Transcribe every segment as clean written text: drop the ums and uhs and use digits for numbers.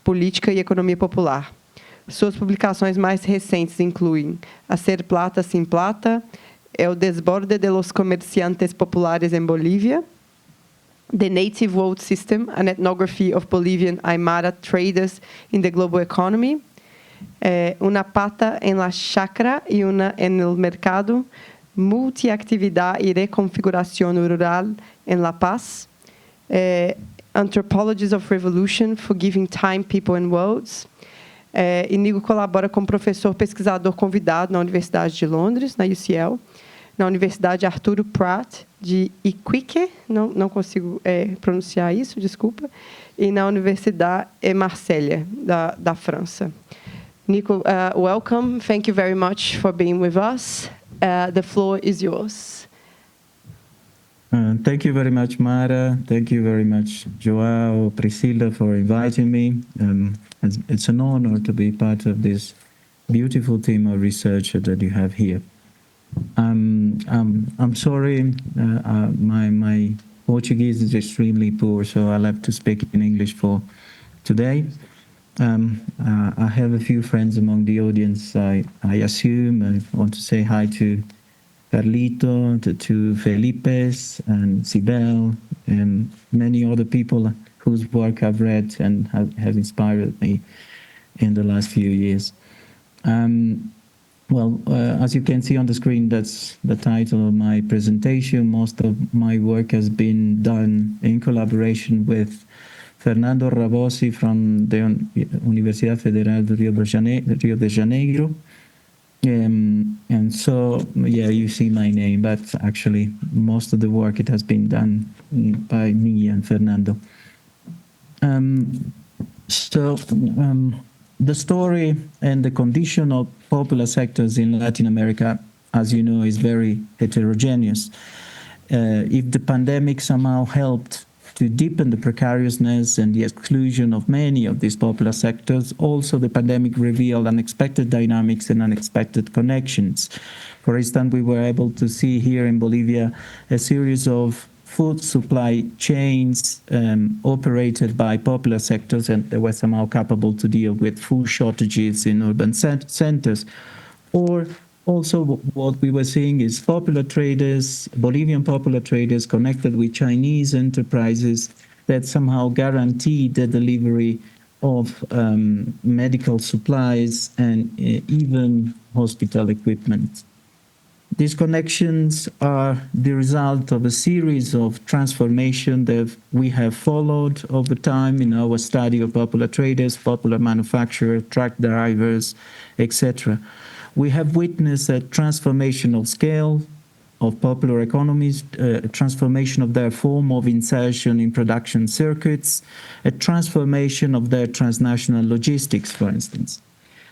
política e economia popular. Suas publicações mais recentes incluem Hacer Plata Sin Plata, El Desborde de los Comerciantes Populares en Bolivia, The Native Vote System, an Ethnography of Bolivian Aymara Traders in the Global Economy, Una Pata en la Chacra y una en el Mercado, Multiactividad y Reconfiguración Rural en La Paz, Anthropologies of Revolution, Forgiving Time, People and Worlds. E Nico colabora como professor pesquisador convidado na Universidade de Londres, na UCL, na Universidade Arturo Prat, de Iquique, não consigo pronunciar isso, desculpa, e na Universidade Marselha, da França. Nico, welcome. Thank you very much for being with us. The floor is yours. Thank you very much, Mara. Thank you very much, Joao, Priscilla, for inviting me. It's an honor to be part of this beautiful team of researchers that you have here. I'm sorry, my Portuguese is extremely poor, so I'll have to speak in English for today. I have a few friends among the audience. I assume I want to say hi to Carlito, to Felipes and Sibel, and many other people whose work I've read and have inspired me in the last few years. As you can see on the screen, that's the title of my presentation. Most of my work has been done in collaboration with Fernando Rabosi from the Universidad Federal de Rio de Janeiro. And so, yeah, you see my name, but actually most of the work, it has been done by me and Fernando. The story and the condition of popular sectors in Latin America, as you know, is very heterogeneous. If the pandemic somehow helped to deepen the precariousness and the exclusion of many of these popular sectors, also the pandemic revealed unexpected dynamics and unexpected connections. For instance, we were able to see here in Bolivia a series of food supply chains operated by popular sectors, and they were somehow capable to deal with food shortages in urban centers. Or also what we were seeing is popular traders, Bolivian popular traders connected with Chinese enterprises that somehow guaranteed the delivery of medical supplies and even hospital equipment. These connections are the result of a series of transformations that we have followed over time in our study of popular traders, popular manufacturers, truck drivers, etc. We have witnessed a transformation of scale of popular economies, a transformation of their form of insertion in production circuits, a transformation of their transnational logistics, for instance.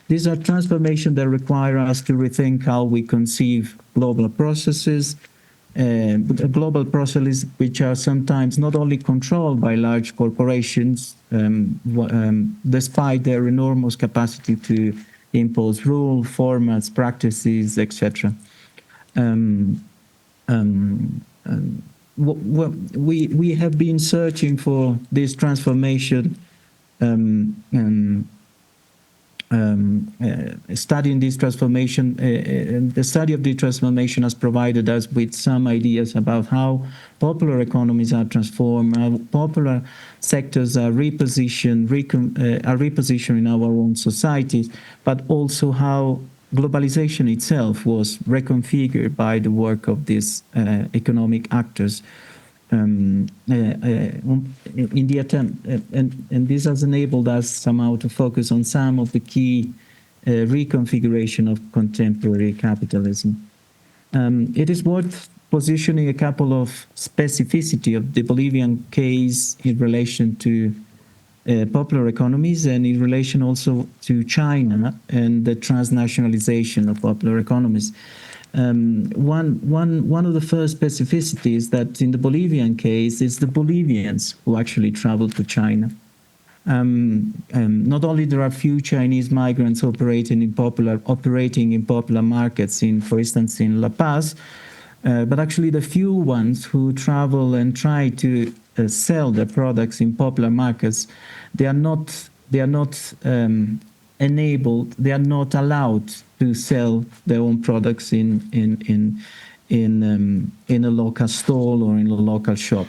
These are transformations that require us to rethink how we conceive global processes, which are sometimes not only controlled by large corporations, despite their enormous capacity to impose rules, formats, practices, etc. We have been searching for this transformation, studying this transformation, and the study of the transformation has provided us with some ideas about how popular economies are transformed, how popular sectors are repositioned in our own societies, but also how globalization itself was reconfigured by the work of these economic actors. In the attempt, and this has enabled us somehow to focus on some of the key reconfiguration of contemporary capitalism. It is worth positioning a couple of specificity of the Bolivian case in relation to popular economies and in relation also to China and the transnationalization of popular economies. One of the first specificities that in the Bolivian case is the Bolivians who actually traveled to China. Not only there are few Chinese migrants operating in popular markets, for instance, in La Paz, but actually the few ones who travel and try to sell their products in popular markets, they are not they are not enabled, they are not allowed to sell their own products in a local stall or in a local shop.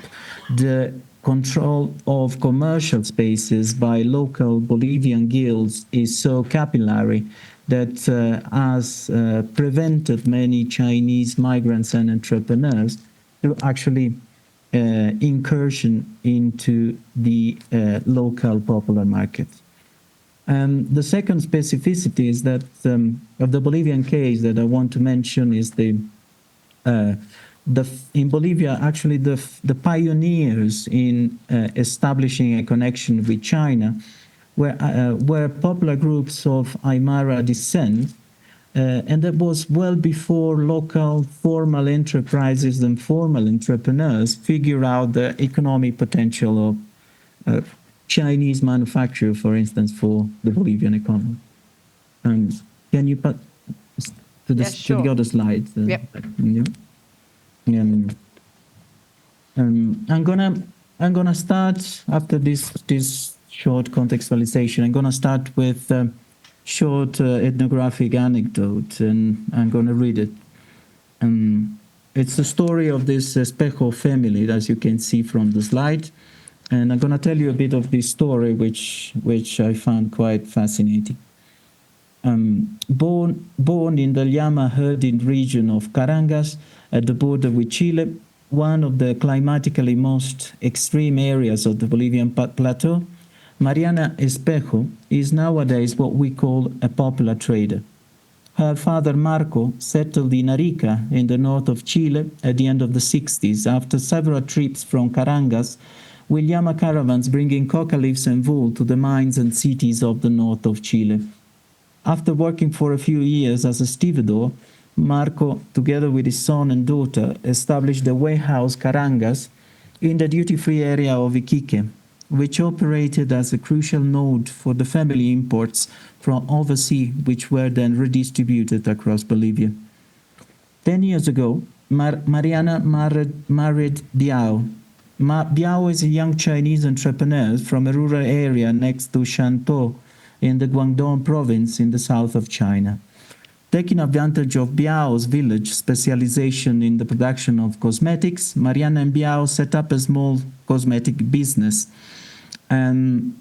The control of commercial spaces by local Bolivian guilds is so capillary that has prevented many Chinese migrants and entrepreneurs to actually incursion into the local popular market. The second specificity is that of the Bolivian case that I want to mention is in Bolivia, actually the pioneers in establishing a connection with China were popular groups of Aymara descent, and that was well before local formal enterprises and formal entrepreneurs figure out the economic potential of Chinese manufacture, for instance, for the Bolivian economy. Can you put to the other slide? Yep. Yeah. I'm gonna start after this short contextualization. I'm gonna start with a short ethnographic anecdote, and I'm gonna read it. It's the story of this Espejo family, as you can see from the slide. And I'm going to tell you a bit of this story, which I found quite fascinating. Born in the llama herding region of Carangas, at the border with Chile, one of the climatically most extreme areas of the Bolivian plateau, Mariana Espejo is nowadays what we call a popular trader. Her father Marco settled in Arica in the north of Chile at the end of the 60s after several trips from Carangas with llama caravans bringing coca leaves and wool to the mines and cities of the north of Chile. After working for a few years as a stevedore, Marco, together with his son and daughter, established the warehouse Carangas in the duty-free area of Iquique, which operated as a crucial node for the family imports from overseas, which were then redistributed across Bolivia. 10 years ago, Mariana married Biao. Biao is a young Chinese entrepreneur from a rural area next to Shantou in the Guangdong province in the south of China. Taking advantage of Biao's village specialization in the production of cosmetics, Mariana and Biao set up a small cosmetic business. And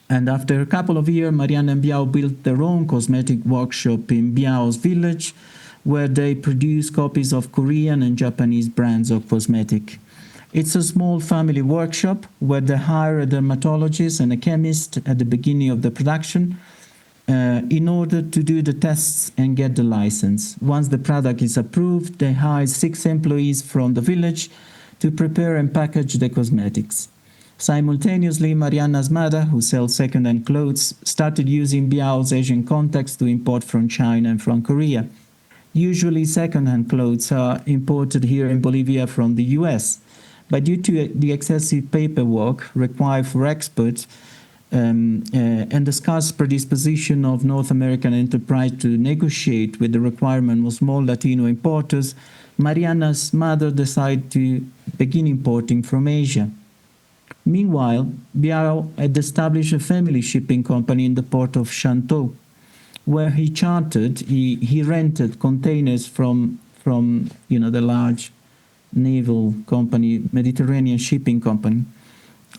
after a couple of years, Mariana and Biao built their own cosmetic workshop in Biao's village, where they produce copies of Korean and Japanese brands of cosmetic. It's a small family workshop where they hire a dermatologist and a chemist at the beginning of the production in order to do the tests and get the license. Once the product is approved, they hire 6 employees from the village to prepare and package the cosmetics. Simultaneously, Mariana's mother, who sells second-hand clothes, started using Biao's Asian contacts to import from China and from Korea. Usually, second-hand clothes are imported here in Bolivia from the US. But due to the excessive paperwork required for exports and the scarce predisposition of North American enterprise to negotiate with the requirement of small Latino importers, Mariana's mother decided to begin importing from Asia. Meanwhile, Biao had established a family shipping company in the port of Shantou, where he rented containers from the large naval company, Mediterranean shipping company,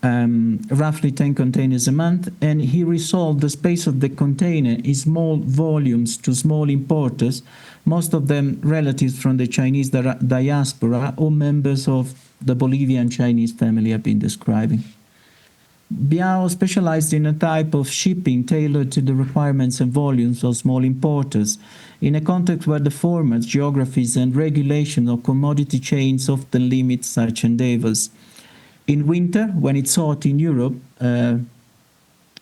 roughly 10 containers a month, and he resolved the space of the container in small volumes to small importers, most of them relatives from the Chinese diaspora or members of the Bolivian Chinese family I've been describing. Biao specialized in a type of shipping tailored to the requirements and volumes of small importers, in a context where the formats, geographies, and regulations of commodity chains often limit such endeavors. In winter, when it's hot in Europe,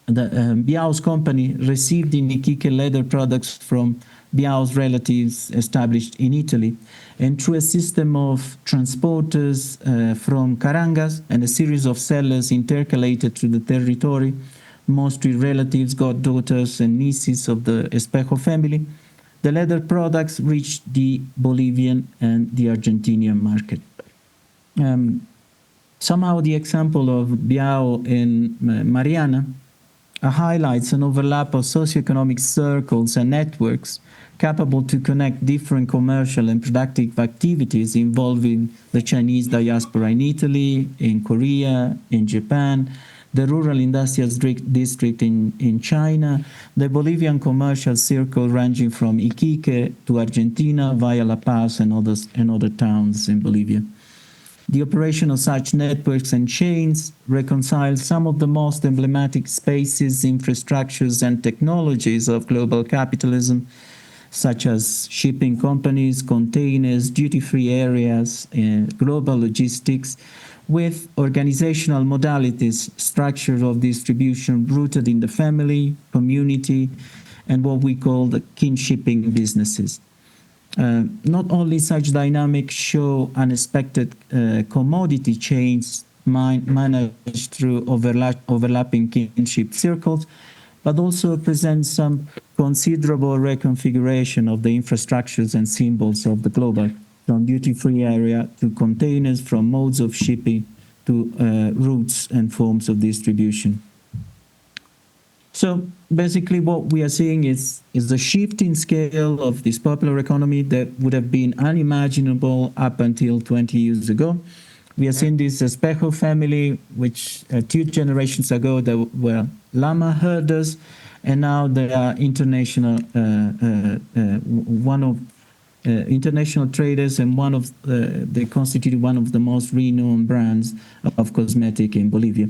Biao's company received in Iquique leather products from Biao's relatives established in Italy, and through a system of transporters from Carangas and a series of sellers intercalated through the territory, mostly relatives, goddaughters, and nieces of the Espejo family, the leather products reached the Bolivian and the Argentinian market. Somehow the example of Biao and Mariana highlights an overlap of socioeconomic circles and networks capable to connect different commercial and productive activities involving the Chinese diaspora in Italy, in Korea, in Japan, the rural industrial district in China, the Bolivian commercial circle ranging from Iquique to Argentina via La Paz and other towns in Bolivia. The operation of such networks and chains reconciles some of the most emblematic spaces, infrastructures, and technologies of global capitalism, such as shipping companies, containers, duty-free areas, global logistics, with organizational modalities, structures of distribution rooted in the family, community, and what we call the kinshipping businesses. Not only such dynamics show unexpected commodity chains managed through overlapping kinship circles, but also present some considerable reconfiguration of the infrastructures and symbols of the global, from duty-free area to containers, from modes of shipping to routes and forms of distribution. So basically what we are seeing is the shift in scale of this popular economy that would have been unimaginable up until 20 years ago. We are seeing this Espejo family, which 2 generations ago they were llama herders, and now they are international, international traders, and they constitute one of the most renowned brands of cosmetic in Bolivia.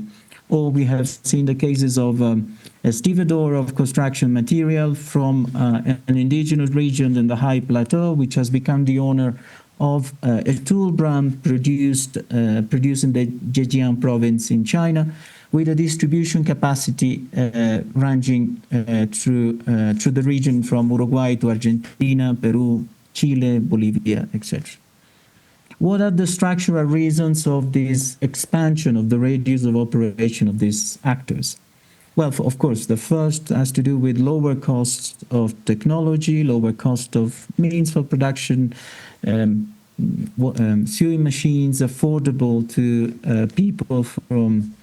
Or we have seen the cases of a stevedore of construction material from an indigenous region in the high plateau, which has become the owner of a tool brand produced in the Zhejiang province in China, with a distribution capacity ranging through the region from Uruguay to Argentina, Peru, Chile, Bolivia, etc. What are the structural reasons of this expansion of the radius of operation of these actors? Well, of course, the first has to do with lower costs of technology, lower cost of means for production, sewing machines affordable to people from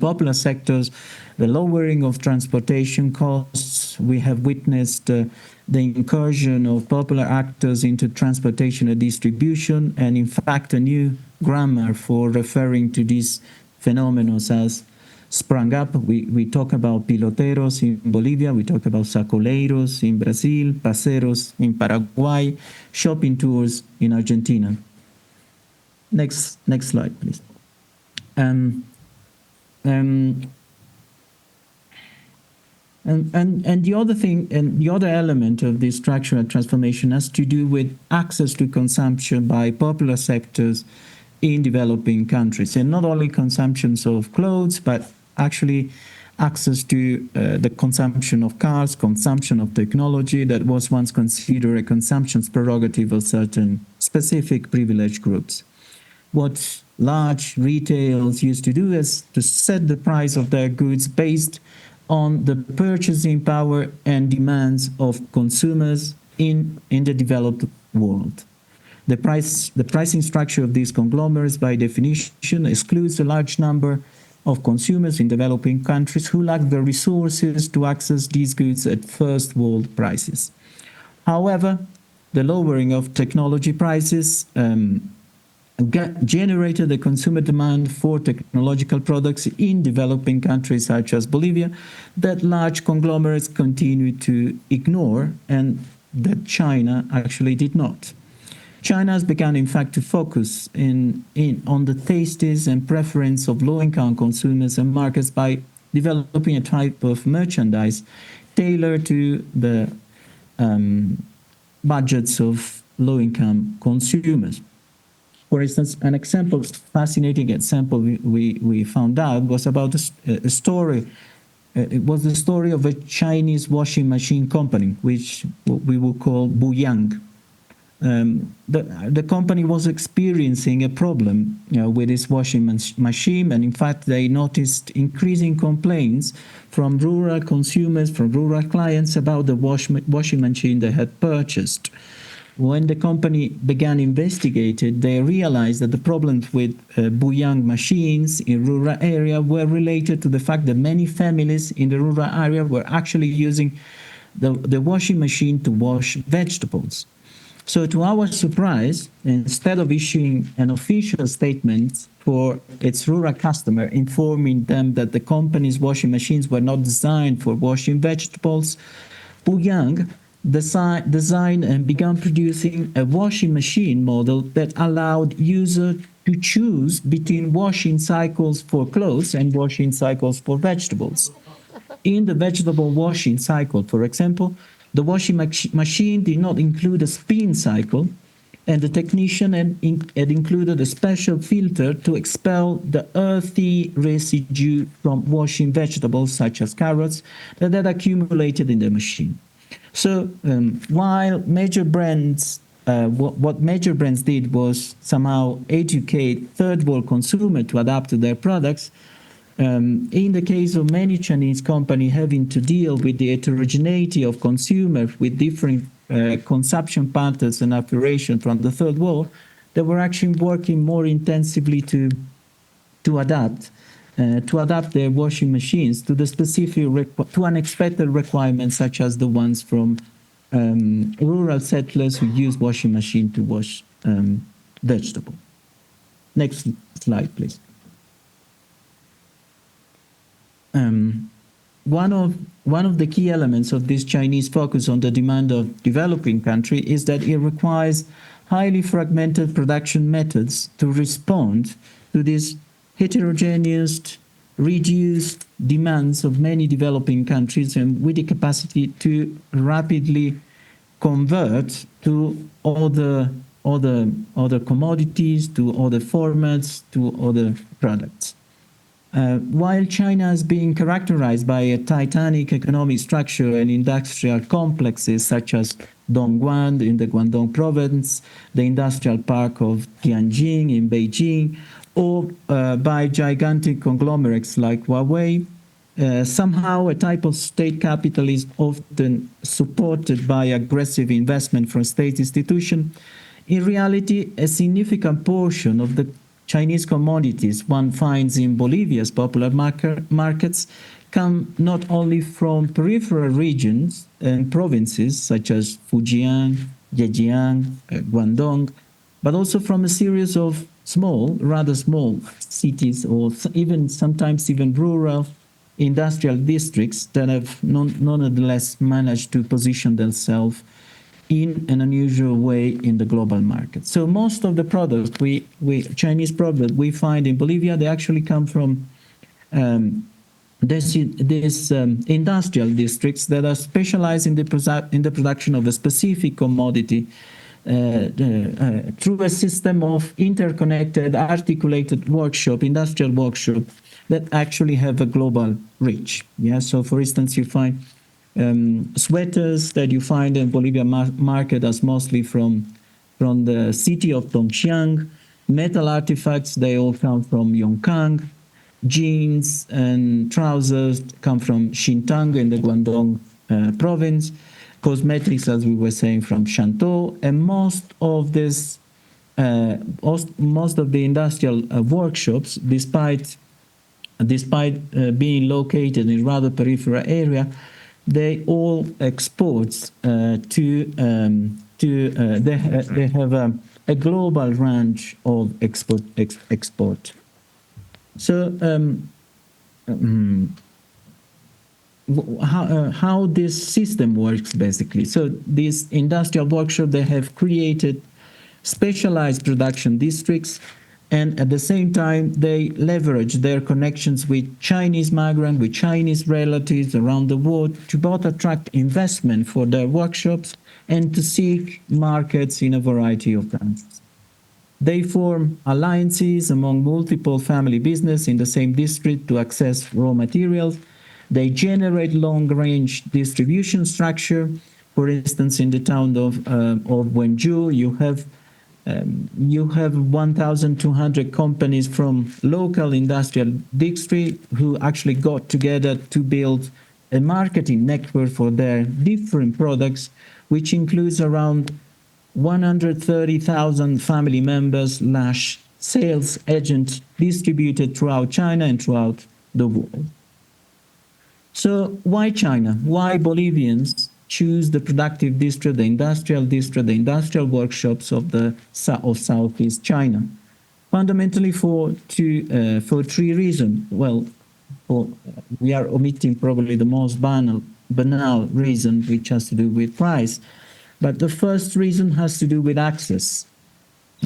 popular sectors, the lowering of transportation costs. We have witnessed the incursion of popular actors into transportation and distribution, and in fact a new grammar for referring to these phenomena as sprung up. We talk about piloteros in Bolivia, we talk about sacoleiros in Brazil, paseros in Paraguay, shopping tours in Argentina. Next slide, please. And the other thing, and the other element of this structural transformation has to do with access to consumption by popular sectors in developing countries, and not only consumptions of clothes, but actually access to the consumption of cars, consumption of technology that was once considered a consumption prerogative of certain specific privileged groups. What large retailers used to do is to set the price of their goods based on the purchasing power and demands of consumers in the developed world. The pricing structure of these conglomerates, by definition, excludes a large number of consumers in developing countries who lack the resources to access these goods at first world prices. However, the lowering of technology prices generated a consumer demand for technological products in developing countries such as Bolivia that large conglomerates continued to ignore, and that China actually did not. China has begun, in fact, to focus on the tastes and preference of low-income consumers and markets by developing a type of merchandise tailored to the budgets of low-income consumers. For instance, an example, fascinating example we found out was about a story. It was the story of a Chinese washing machine company, which we would call Buyang. The company was experiencing a problem with its washing machine, and in fact they noticed increasing complaints from rural consumers, from rural clients about the washing machine they had purchased. when the company began investigating, they realized that the problems with Buyang machines in rural area were related to the fact that many families in the rural area were actually using the washing machine to wash vegetables. So to our surprise, instead of issuing an official statement for its rural customer, informing them that the company's washing machines were not designed for washing vegetables, Buyang designed and began producing a washing machine model that allowed users to choose between washing cycles for clothes and washing cycles for vegetables. In the vegetable washing cycle, for example, the washing machine did not include a spin cycle, and the technician had included a special filter to expel the earthy residue from washing vegetables, such as carrots, that had accumulated in the machine. So while major brands, what major brands did was somehow educate third world consumers to adapt to their products, in the case of many Chinese companies having to deal with the heterogeneity of consumers with different consumption patterns and aspirations from the third world, they were actually working more intensively to adapt their washing machines to the specific to unexpected requirements, such as the ones from rural settlers who use washing machine to wash vegetables. Next slide, please. One of the key elements of this Chinese focus on the demand of developing country is that it requires highly fragmented production methods to respond to these heterogeneous, reduced demands of many developing countries, and with the capacity to rapidly convert to other commodities, to other formats, to other products. While China is being characterized by a titanic economic structure and industrial complexes such as Dongguan in the Guangdong province, the industrial park of Tianjin in Beijing, or by gigantic conglomerates like Huawei, somehow a type of state capital is often supported by aggressive investment from state institutions. In reality, a significant portion of the Chinese commodities one finds in Bolivia's popular markets come not only from peripheral regions and provinces such as Fujian, Zhejiang, Guangdong, but also from a series of rather small cities, or even sometimes even rural industrial districts that have nonetheless managed to position themselves in an unusual way in the global market. So most of the products Chinese products we find in Bolivia, they actually come from these industrial districts that are specialized in the production of a specific commodity through a system of interconnected, articulated industrial workshop that actually have a global reach. Yeah. So, for instance, you find sweaters that you find in Bolivia market as mostly from the city of Tongxiang. Metal artifacts, they all come from Yongkang. Jeans and trousers come from Xintang in the Guangdong province. Cosmetics, as we were saying, from Shantou, and most of the industrial workshops, despite being located in rather peripheral area, they all export they have a global range of export. So how this system works basically. So these industrial workshops, they have created specialized production districts, and at the same time they leverage their connections with Chinese migrants, with Chinese relatives around the world, to both attract investment for their workshops and to seek markets in a variety of countries. They form alliances among multiple family business in the same district to access raw materials. They generate long-range distribution structure. For instance, in the town of Wenzhou, you have 1,200 companies from local industrial district who actually got together to build a marketing network for their different products, which includes around 130,000 family members / sales agents distributed throughout China and throughout the world. So why China? Why Bolivians choose the productive district, the industrial workshops of Southeast China? Fundamentally for three reasons. Well, we are omitting probably the most banal reason, which has to do with price. But the first reason has to do with access.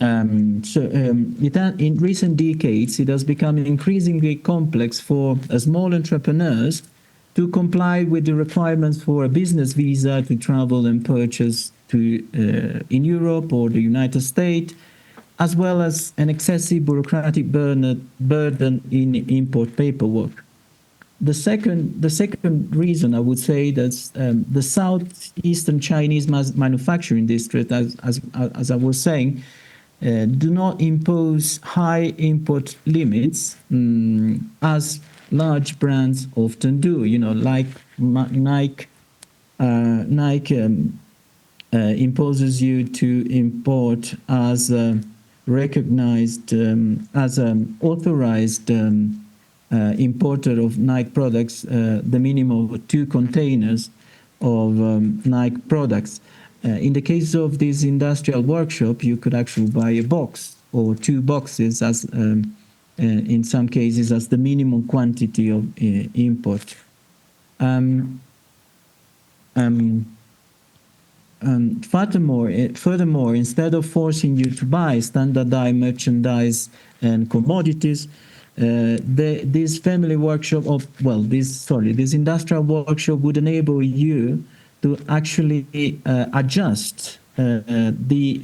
In recent decades, it has become increasingly complex for small entrepreneurs to comply with the requirements for a business visa to travel and purchase in Europe or the United States, as well as an excessive bureaucratic burden in import paperwork. The second reason, I would say, that the southeastern Chinese manufacturing district, as I was saying, do not impose high import limits as large brands often do. You know, like Nike imposes you to import as recognized as an authorized importer of Nike products, the minimum of 2 containers of Nike products. In the case of this industrial workshop, you could actually buy a box or 2 boxes as in some cases as the minimum quantity of import. Furthermore, instead of forcing you to buy standardized merchandise and commodities, this family workshop this industrial workshop would enable you to actually adjust the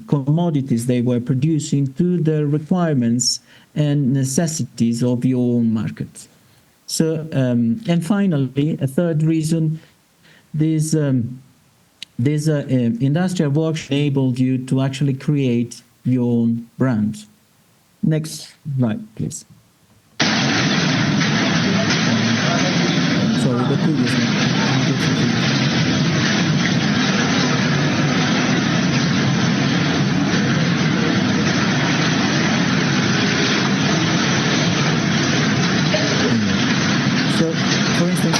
commodities they were producing to the requirements and necessities of your own market. So, and finally, a third reason, this industrial workshop enabled you to actually create your own brand. Next slide, please. Sorry, the previous one. So, for instance,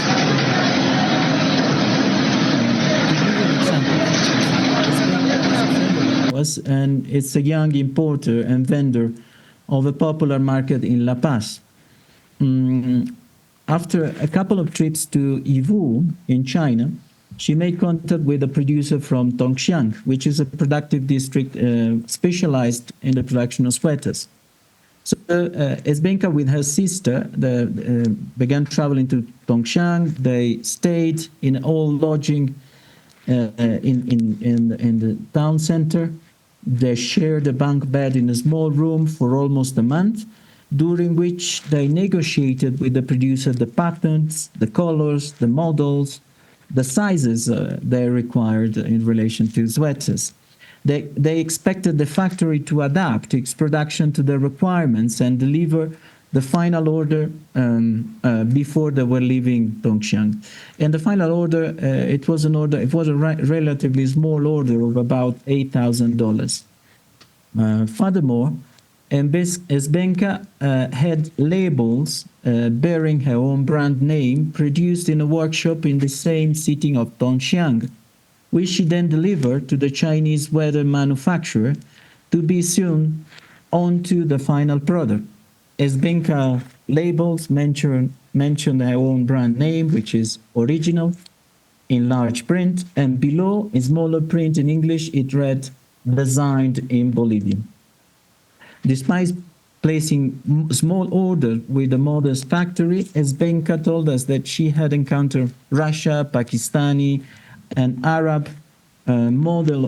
and it's a young importer and vendor of a popular market in La Paz. After a couple of trips to Yiwu in China, she made contact with a producer from Tongxiang, which is a productive district specialized in the production of sweaters. So Esbenka with her sister began traveling to Tongxiang. They stayed in all lodging in the town center. They shared a bunk bed in a small room for almost a month, during which they negotiated with the producer the patterns, the colors, the models, the sizes they required in relation to sweaters. They expected the factory to adapt its production to the requirements and deliver the final order before they were leaving Tongxiang. And the final order, it was a relatively small order of about $8,000. Furthermore, Esbenka had labels bearing her own brand name produced in a workshop in the same city of Tongxiang, which she then delivered to the Chinese weather manufacturer to be sewn onto the final product. Esbenka labels mention her own brand name, which is original, in large print, and below, in smaller print in English, it read, designed in Bolivia. Despite placing small order with a modest factory, Esbenka told us that she had encountered Russia, Pakistani, and Arab model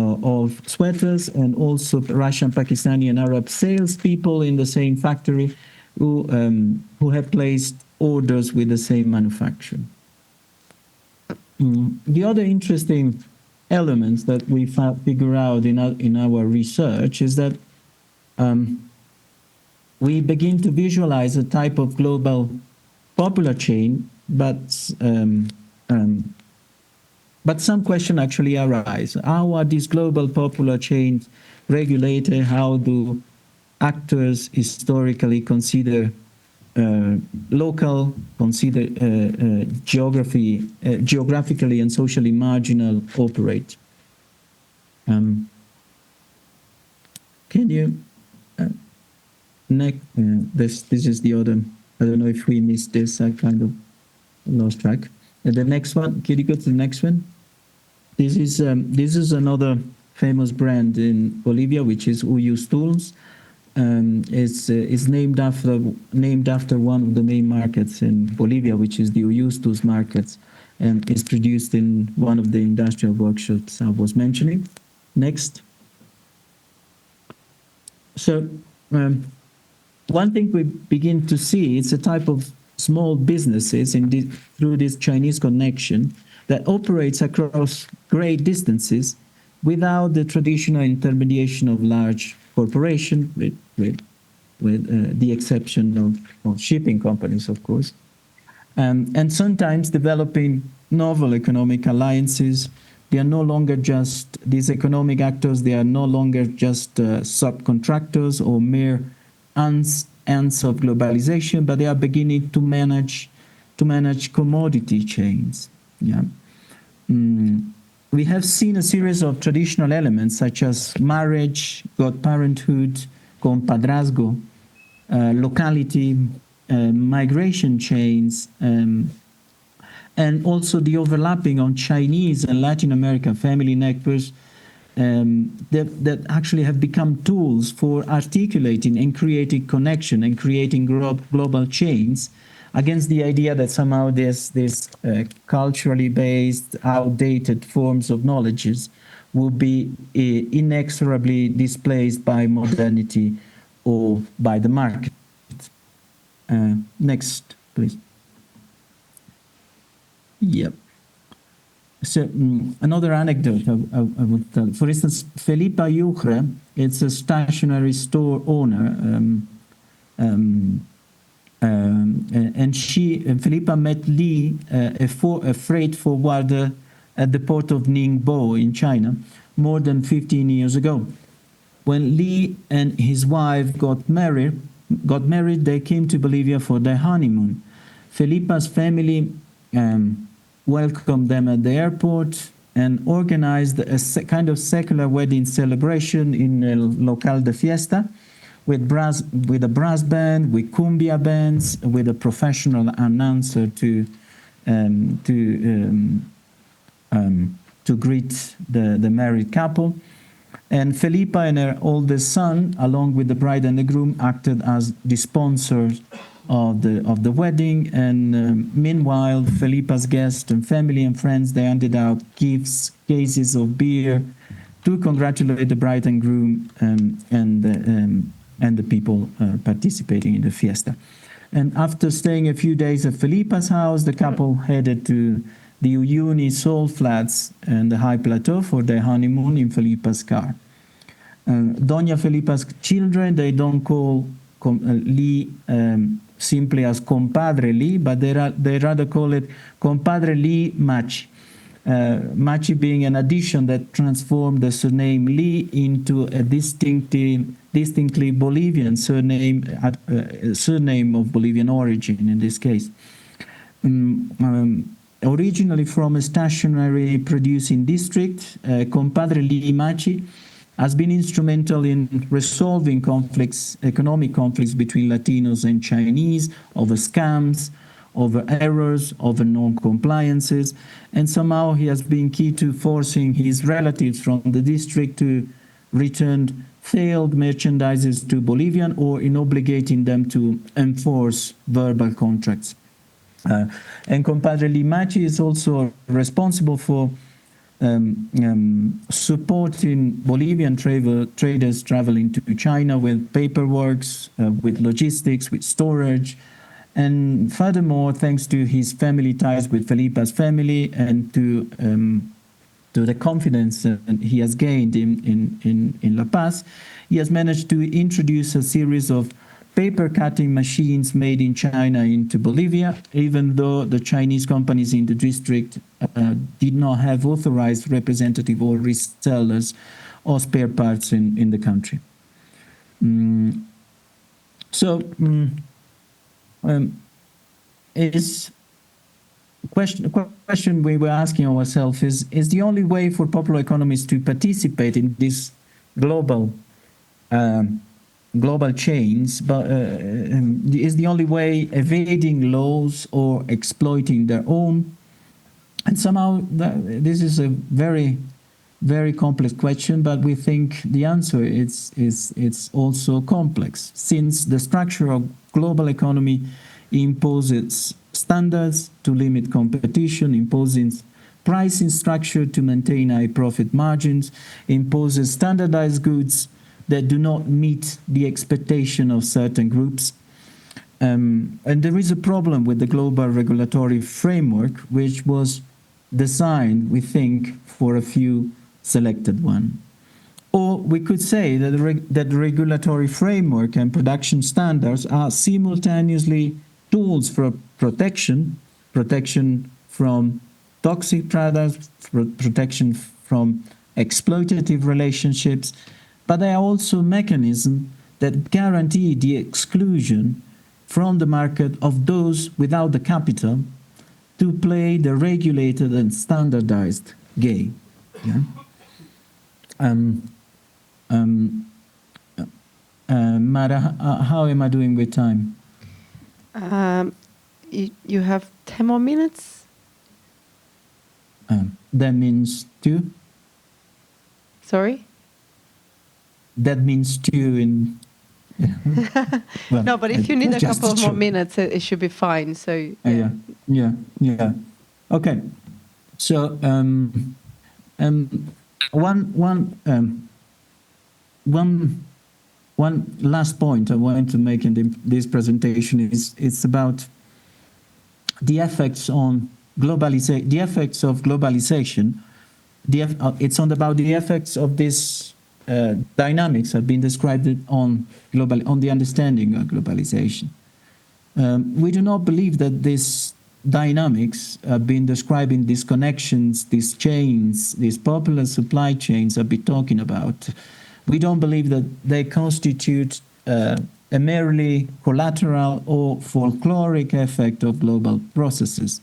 of sweaters, and also Russian, Pakistani, and Arab salespeople in the same factory who had placed orders with the same manufacturer. The other interesting elements that we figure out in our research is that we begin to visualize a type of global popular chain, but but some question actually arise. How are these global popular chains regulated? How do actors historically consider local, consider geographically and socially marginal operate? Can you this is the other. I don't know if we missed this. I kind of lost track. The next one. Can you go to the next one? This is another famous brand in Bolivia, which is Uyus Tools. It's named after one of the main markets in Bolivia, which is the Uyus Tools markets, and is produced in one of the industrial workshops I was mentioning. Next. So one thing we begin to see, it's a type of small businesses through this Chinese connection that operates across great distances without the traditional intermediation of large corporations, with the exception of shipping companies, of course, and sometimes developing novel economic alliances. They are no longer just these economic actors. They are no longer just subcontractors or mere ants of globalization, but they are beginning to manage commodity chains. Yeah. We have seen a series of traditional elements such as marriage, godparenthood, compadrazgo, locality, migration chains, and also the overlapping on Chinese and Latin American family networks that actually have become tools for articulating and creating connection and creating global chains against the idea that somehow this culturally based, outdated forms of knowledges will be inexorably displaced by modernity or by the market. Next, please. Yep. So another anecdote I would tell. For instance, Felipa Yucre, it's a stationery store owner, and Felipa met Li, a freight forwarder at the port of Ningbo in China, more than 15 years ago. When Li and his wife got married, they came to Bolivia for their honeymoon. Felipa's family welcomed them at the airport and organized a kind of secular wedding celebration in El Local de Fiesta with a brass band, with cumbia bands, with a professional announcer to greet the married couple. And Felipa and her oldest son, along with the bride and the groom, acted as the sponsors of the wedding. And meanwhile, Felipa's guests and family and friends, they handed out gifts, cases of beer, to congratulate the bride and groom and the people participating in the fiesta. And after staying a few days at Felipa's house, the couple headed to the Uyuni Salt Flats and the high plateau for their honeymoon in Felipa's car. Doña Felipa's children, they don't call Li simply as Compadre Li, but they rather call it Compadre Li Machi. Machi being an addition that transformed the surname Li into a distinctly Bolivian surname of Bolivian origin in this case. Originally from a stationery producing district, Compadre Li Machi has been instrumental in resolving economic conflicts between Latinos and Chinese over scams, over errors, over non-compliances, and somehow he has been key to forcing his relatives from the district to return failed merchandises to Bolivian or in obligating them to enforce verbal contracts. And Compadre Limachi is also responsible for supporting Bolivian traders traveling to China with paperwork, with logistics, with storage. And furthermore, thanks to his family ties with Felipa's family and to the confidence he has gained in La Paz, he has managed to introduce a series of paper cutting machines made in China into Bolivia, even though the Chinese companies in the district did not have authorized representative or resellers or spare parts in the country. Question we were asking ourselves is the only way for popular economies to participate in this global chains, but is the only way evading laws or exploiting their own? And somehow this is a very, very complex question, but we think the answer is also complex, since the structure of global economy imposes standards to limit competition, imposing pricing structure to maintain high profit margins, imposes standardized goods that do not meet the expectation of certain groups. And there is a problem with the global regulatory framework, which was designed, we think, for a few selected ones. Or we could say that the regulatory framework and production standards are simultaneously tools for protection from toxic products, protection from exploitative relationships, but they are also mechanisms that guarantee the exclusion from the market of those without the capital to play the regulated and standardized game. Yeah? Mara, how am I doing with time? You have 10 more minutes? That means 2? Sorry? That means 2 in... Yeah. Well, no, but if you need a couple of more minutes, it should be fine. So yeah. Okay. So one last point I want to make in this presentation is it's about the effects on globalization. The effects of globalization. It's about the effects of this. Dynamics have been described on the understanding of globalization. We do not believe that these dynamics have been describing these connections, these chains, these popular supply chains I've been talking about. We don't believe that they constitute a merely collateral or folkloric effect of global processes.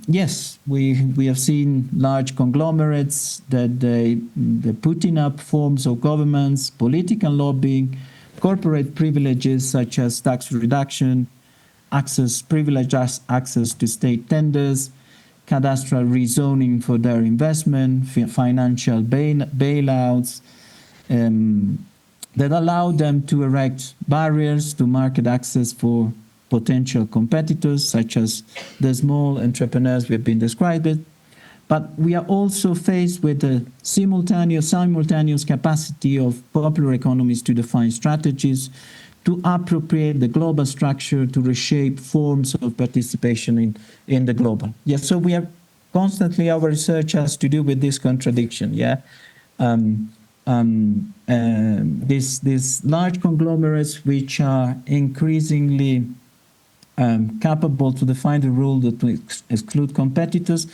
Yes, we have seen large conglomerates that they're putting up forms of governments, political lobbying, corporate privileges such as tax reduction, privileged access to state tenders, cadastral rezoning for their investment, financial bailouts, that allow them to erect barriers to market access for potential competitors, such as the small entrepreneurs we've been describing. But we are also faced with the simultaneous capacity of popular economies to define strategies, to appropriate the global structure, to reshape forms of participation in the global. Yeah, so we are constantly, our research has to do with this contradiction, yeah? These large conglomerates which are increasingly capable to define the rule that will exclude competitors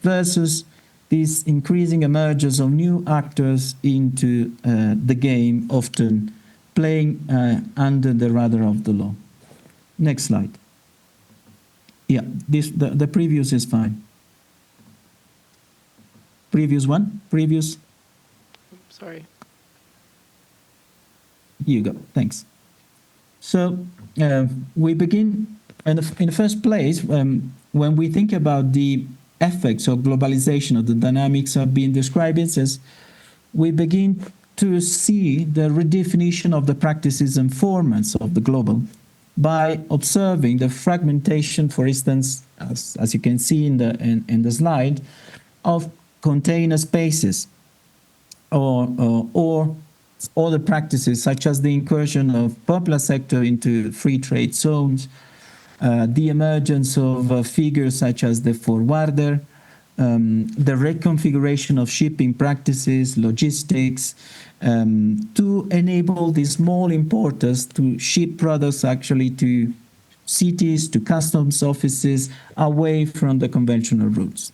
versus this increasing emergence of new actors into the game, often playing under the radar of the law. Next slide. Yeah, the previous is fine. Previous one? Previous? Sorry. Here you go, thanks. So we begin, in the first place, when we think about the effects of globalization, of the dynamics of being described, it says we begin to see the redefinition of the practices and formats of the global by observing the fragmentation, for instance, as you can see in the slide, of container spaces or other practices such as the incursion of popular sector into free trade zones, the emergence of figures such as the forwarder, the reconfiguration of shipping practices, logistics, to enable these small importers to ship products actually to cities, to customs offices, away from the conventional routes.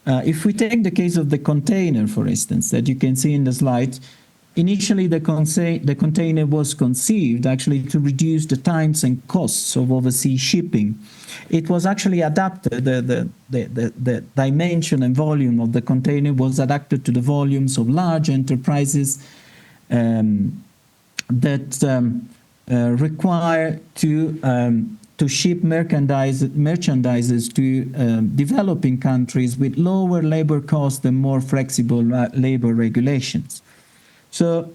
If we take the case of the container, for instance, that you can see in the slide, initially the container was conceived actually to reduce the times and costs of overseas shipping. It was actually adapted, the dimension and volume of the container was adapted to the volumes of large enterprises that require to ship merchandises to developing countries with lower labor costs and more flexible labor regulations. So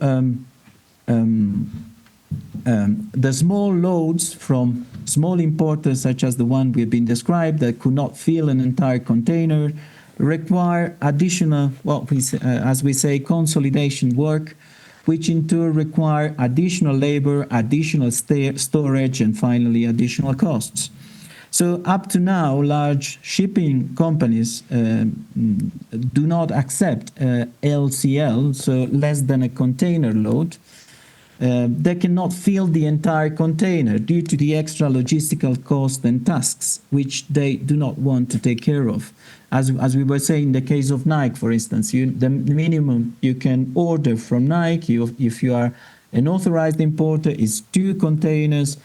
the small loads from small importers, such as the one we've been described, that could not fill an entire container, require additional, as we say, consolidation work, which in turn require additional labor, additional storage, and finally additional costs. So up to now, large shipping companies do not accept LCL, so less than a container load. They cannot fill the entire container due to the extra logistical costs and tasks, which they do not want to take care of. As we were saying, in the case of Nike, for instance, the minimum you can order from Nike, if you are an authorized importer, is 2 containers,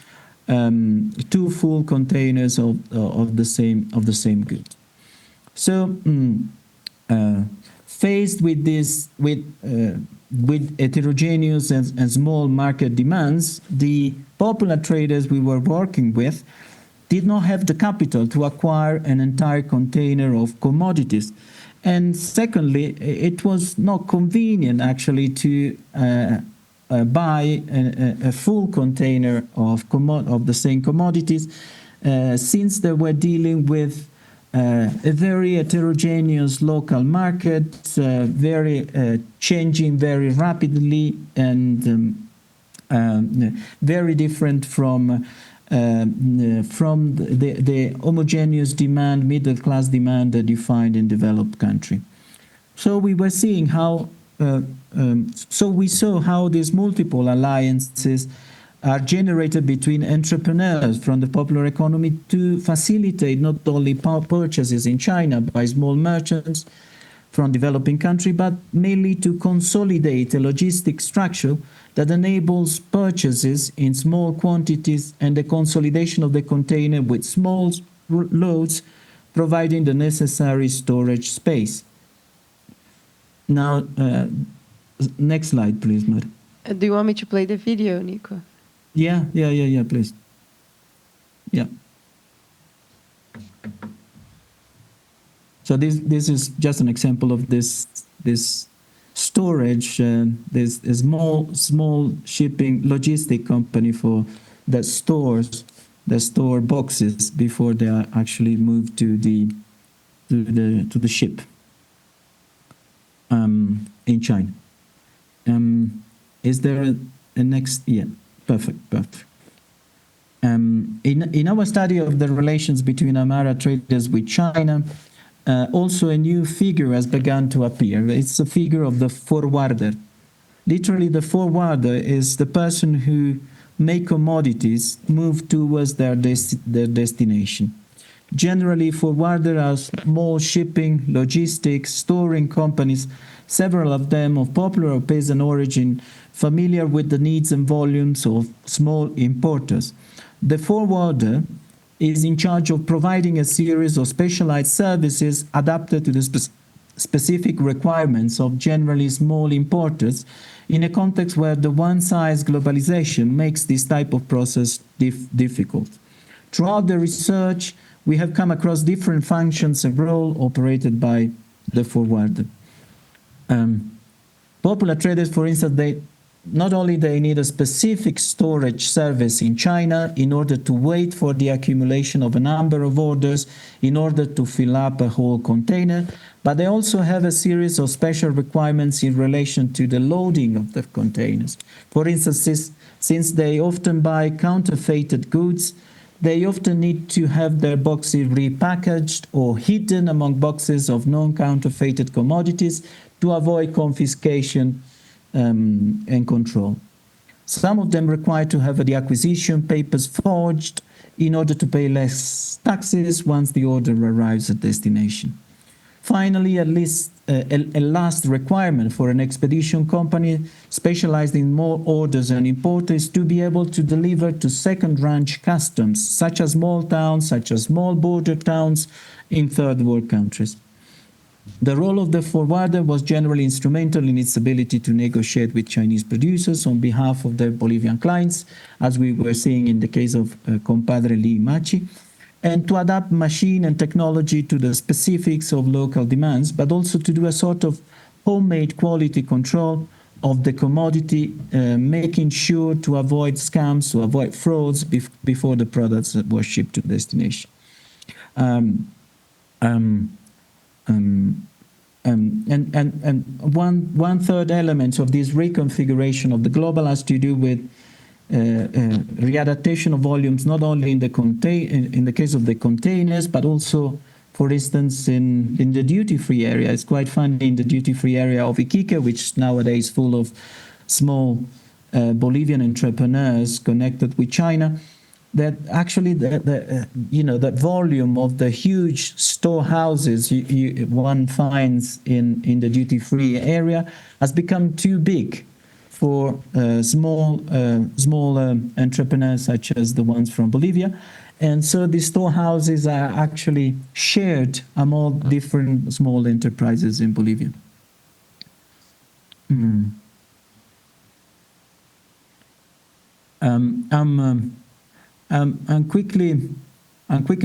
2 full containers of the same good. So, faced with this, with heterogeneous and small market demands, the popular traders we were working with did not have the capital to acquire an entire container of commodities. And secondly, it was not convenient actually to buy a full container of the same commodities, since they were dealing with a very heterogeneous local market, changing very rapidly, and very different from the homogeneous demand, middle class demand that you find in developed country. So we were seeing how, we saw how these multiple alliances are generated between entrepreneurs from the popular economy to facilitate not only purchases in China by small merchants from developing countries, but mainly to consolidate a logistic structure that enables purchases in small quantities and the consolidation of the container with small loads, providing the necessary storage space. Now, next slide, please, Mary. Do you want me to play the video, Nico? Yeah, please. Yeah. So this is just an example of this storage. There's a small shipping logistic company that store boxes before they are actually moved to the ship in China. Is there a next? Yeah. Perfect. In our study of the relations between Amara traders with China, also a new figure has begun to appear. It's a figure of the forwarder. Literally, the forwarder is the person who make commodities move towards their destination. Generally, forwarder are small shipping, logistics, storing companies, several of them of popular or peasant origin, familiar with the needs and volumes of small importers. The forwarder is in charge of providing a series of specialized services adapted to the specific requirements of generally small importers in a context where the one-size globalization makes this type of process difficult. Throughout the research, we have come across different functions and roles operated by the forwarder. Popular traders, for instance, they need a specific storage service in China in order to wait for the accumulation of a number of orders in order to fill up a whole container, but they also have a series of special requirements in relation to the loading of the containers. For instance, since they often buy counterfeited goods, they often need to have their boxes repackaged or hidden among boxes of non-counterfeited commodities to avoid confiscation and control. Some of them require to have the acquisition papers forged in order to pay less taxes once the order arrives at destination. Finally, at least a last requirement for an expedition company specialized in more orders and import is to be able to deliver to second-rank customs, such as small towns, such as small border towns in third world countries. The role of the forwarder was generally instrumental in its ability to negotiate with Chinese producers on behalf of their Bolivian clients, as we were seeing in the case of Compadre Lee Machi, and to adapt machine and technology to the specifics of local demands, but also to do a sort of homemade quality control of the commodity, making sure to avoid scams, to avoid frauds before the products were shipped to destination. And one third element of this reconfiguration of the global has to do with readaptation of volumes, not only in the case of the containers, but also, for instance, in the duty-free area. It's quite funny, in the duty-free area of Iquique, which nowadays is full of small Bolivian entrepreneurs connected with China, that actually that volume of the huge storehouses one finds in the duty-free area has become too big for small entrepreneurs such as the ones from Bolivia. And so these storehouses are actually shared among different small enterprises in Bolivia. I'm quickly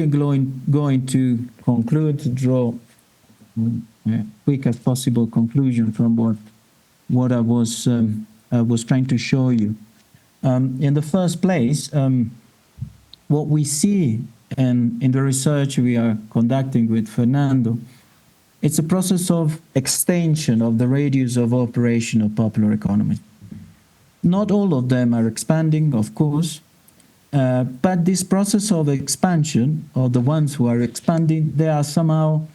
going to conclude, to draw a quick as possible conclusion from what I was trying to show you. In the first place, what we see in the research we are conducting with Fernando, it's a process of extension of the radius of operation of popular economy. Not all of them are expanding, of course, but this process of expansion, or the ones who are expanding, they are somehow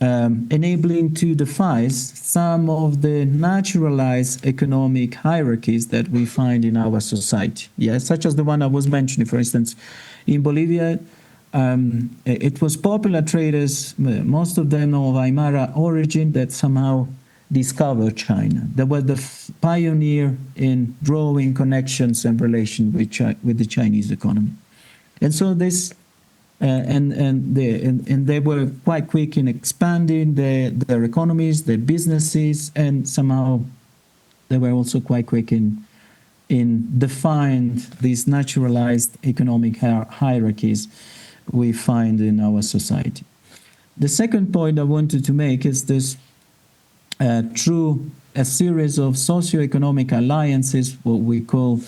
enabling to defy some of the naturalized economic hierarchies that we find in our society. Yes, such as the one I was mentioning, for instance, in Bolivia, it was popular traders, most of them of Aymara origin, that somehow discovered China. They were the pioneer in drawing connections and relations with the Chinese economy. And so this and they were quite quick in expanding their economies, their businesses, and somehow they were also quite quick in define these naturalized economic hierarchies we find in our society. The second point I wanted to make is this: through a series of socio-economic alliances, what we call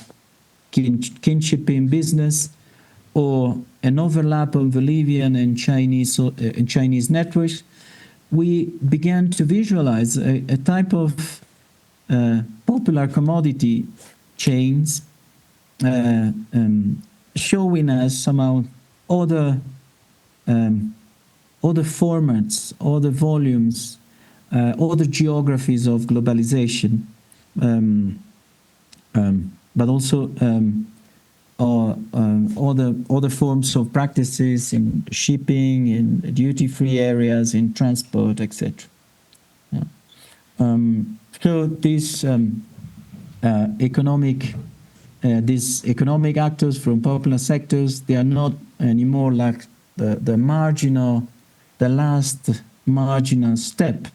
kinship in business, or an overlap of Bolivian and Chinese networks, we began to visualize a type of popular commodity chains, showing us somehow other formats, other volumes, other geographies of globalization, but also other forms of practices in shipping, in duty-free areas, in transport, etc. Yeah. So these economic actors from popular sectors, they are not anymore like the last marginal step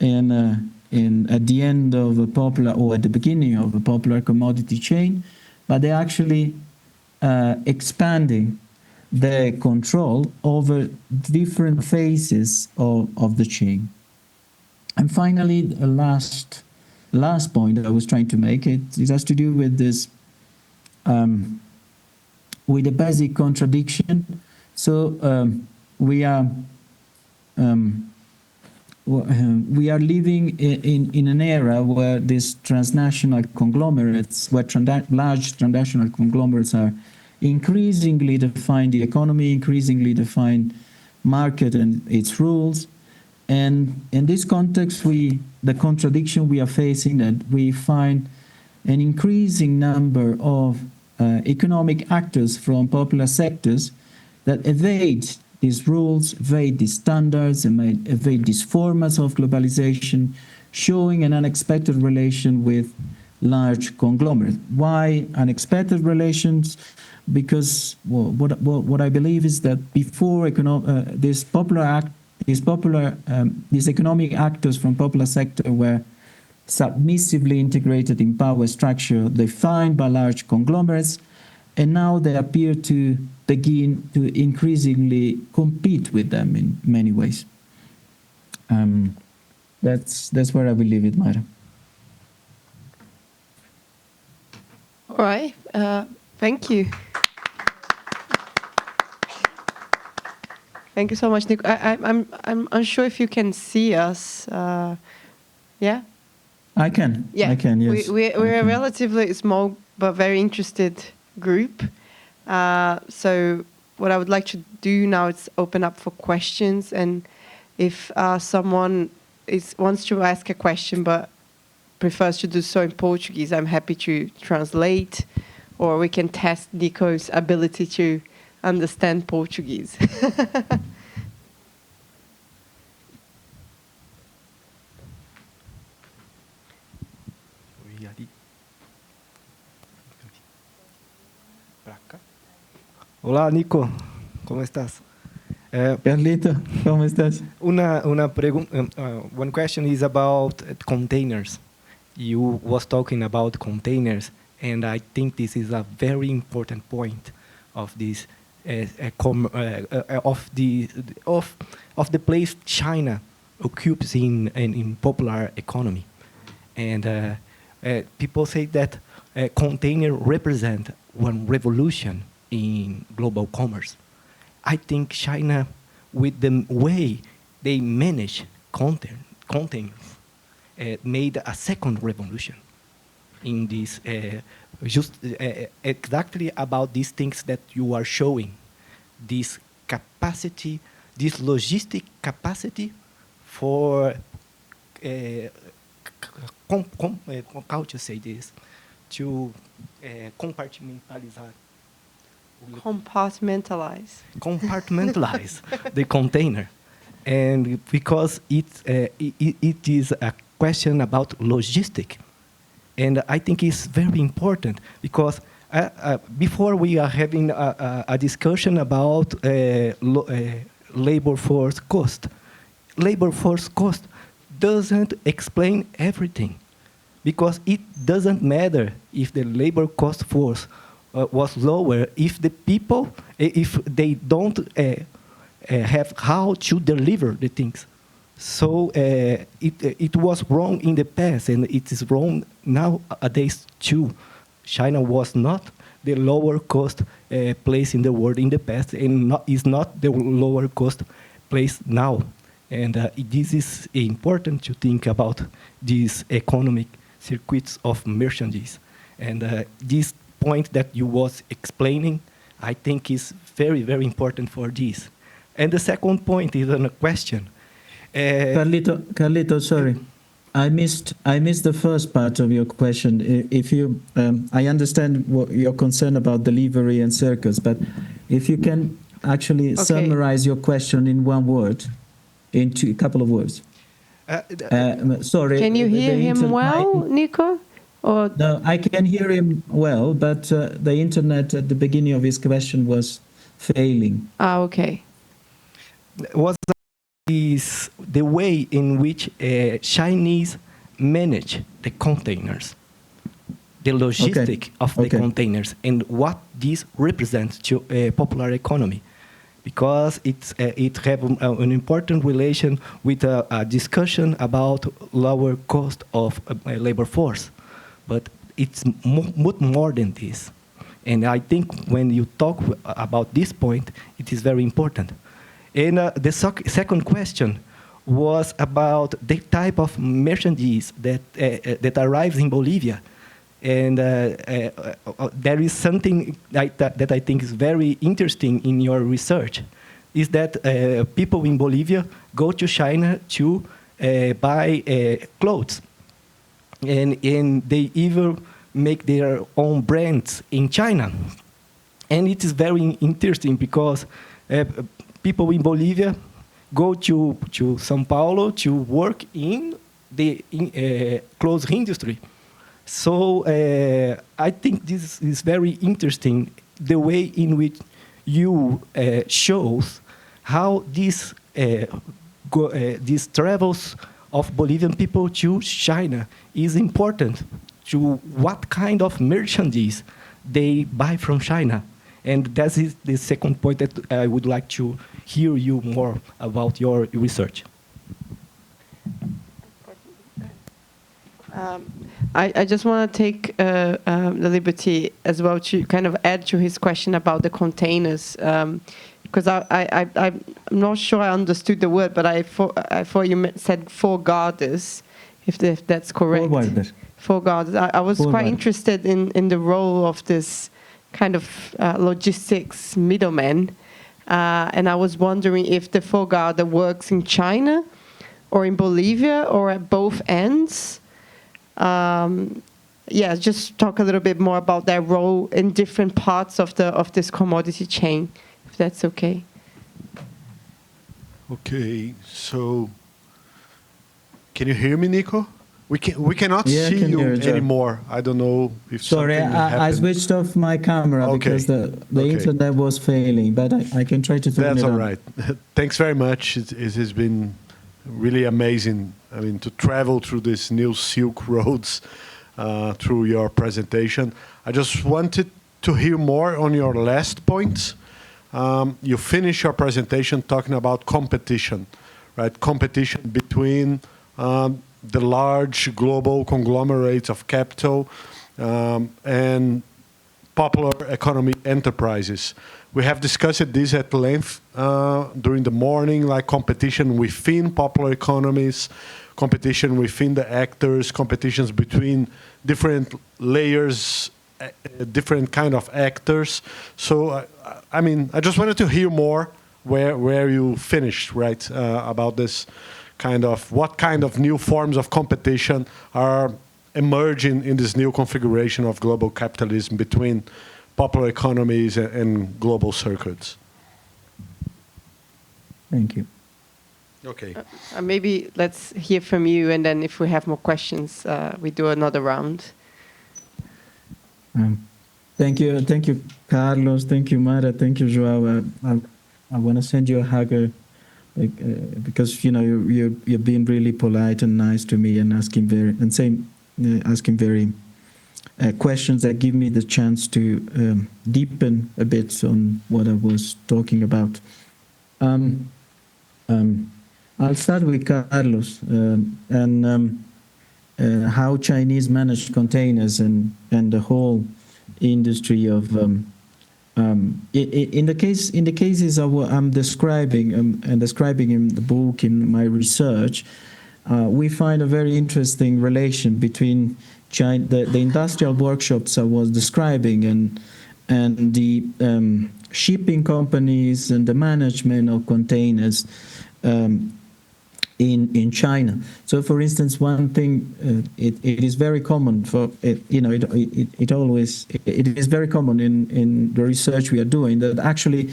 at the end of a popular, or at the beginning of a popular commodity chain, but they're actually expanding their control over different phases of the chain. And finally, the last point that I was trying to make, it has to do with this, with a basic contradiction. So we are living in an era where these transnational conglomerates, large transnational conglomerates are increasingly define the economy, increasingly define market and its rules, And in this context, the contradiction we are facing, that we find an increasing number of economic actors from popular sectors that evade these rules, evade these standards, and evade these formats of globalization, showing an unexpected relation with large conglomerates. Why unexpected relations? Because what I believe is that before these economic actors from popular sector were submissively integrated in power structure defined by large conglomerates, and now they appear to begin to increasingly compete with them in many ways. That's where I will leave it, Mayra. All right. Thank you. Thank you so much, Nico. I'm unsure if you can see us. Yeah. I can. Yeah. I can. Yes. We're a relatively small but very interested group. So what I would like to do now is open up for questions, and if someone wants to ask a question but prefers to do so in Portuguese, I'm happy to translate, or we can test Nico's ability to understand Portuguese. Olá, Nico. ¿Cómo estás? Carlito, ¿cómo estás? One question is about containers. You was talking about containers, and I think this is a very important point of this of the place China occupies in popular economy, and people say that container represent one revolution in global commerce. I think China, with the way they manage containers, made a second revolution in this, exactly about these things that you are showing, this capacity, this logistic capacity for, how to say this, to compartmentalize. Compartmentalize the container, and because it is a question about logistic, and I think it's very important because before we are having a discussion about labor force cost. Labor force cost doesn't explain everything, because it doesn't matter if the labor cost force was lower if the people, if they don't have how to deliver the things. So it was wrong in the past, and it is wrong nowadays too. China was not the lower cost place in the world in the past, and is not the lower cost place now. And this is important to think about these economic circuits of merchandise. And this point that you was explaining, I think is very, very important for this. And the second point is a question. Carlito, sorry, I missed the first part of your question. If you, I understand your concern about delivery and circus, but if you can actually summarize your question in one word, into a couple of words. Sorry. Can you hear him well, Nico? Or no, I can hear him well, but the internet at the beginning of his question was failing. Okay. Was the way in which Chinese manage the containers, the logistic of the containers, and what this represents to a popular economy, because it have an important relation with a discussion about lower cost of labor force. But it's much more than this. And I think when you talk about this point, it is very important. And the second question was about the type of merchandise that arrives in Bolivia. And there is something like that I think is very interesting in your research, is that people in Bolivia go to China to buy clothes, and they even make their own brands in China. And it is very interesting because people in Bolivia go to São Paulo to work in the clothes industry. So I think this is very interesting, the way in which you shows how these travels of Bolivian people to China is important to what kind of merchandise they buy from China. And that is the second point that I would like to hear you more about your research. I just want to take the liberty as well to kind of add to his question about the containers, because I'm not sure I understood the word, but I thought you said forgarders, if that's correct. Forwarders. Forgarders. I was quite interested in the role of this kind of logistics middleman, and I was wondering if the forgarder works in China or in Bolivia or at both ends. Yeah, just talk a little bit more about their role in different parts of this commodity chain, if that's okay. Okay, so can you hear me, Nico? We cannot see you anymore. I don't know if sorry, I switched off my camera because the internet was failing, but I can try to turn it on. That's all right. Thanks very much. It has been really amazing. I mean, to travel through these new Silk Roads through your presentation. I just wanted to hear more on your last points. You finished your presentation talking about competition, right? Competition between the large global conglomerates of capital and popular economy enterprises. We have discussed this at length during the morning, like competition within popular economies, competition within the actors, competitions between different layers, different kind of actors. So, I mean, I just wanted to hear more where you finished, right, about this kind of, what kind of new forms of competition are emerging in this new configuration of global capitalism between popular economies and global circuits. Thank you. Okay. Maybe let's hear from you, and then if we have more questions, we do another round. Thank you, Carlos. Thank you, Mara. Thank you, Joao. I want to send you a hug because you're being really polite and nice to me and asking very questions that give me the chance to deepen a bit on what I was talking about. I'll start with Carlos and how Chinese manage containers and the whole industry of in the cases I'm describing and describing in the book, in my research, we find a very interesting relation between China, the industrial workshops I was describing and the shipping companies and the management of containers in China. So, for instance, one thing it is very common for it is very common in the research we are doing that actually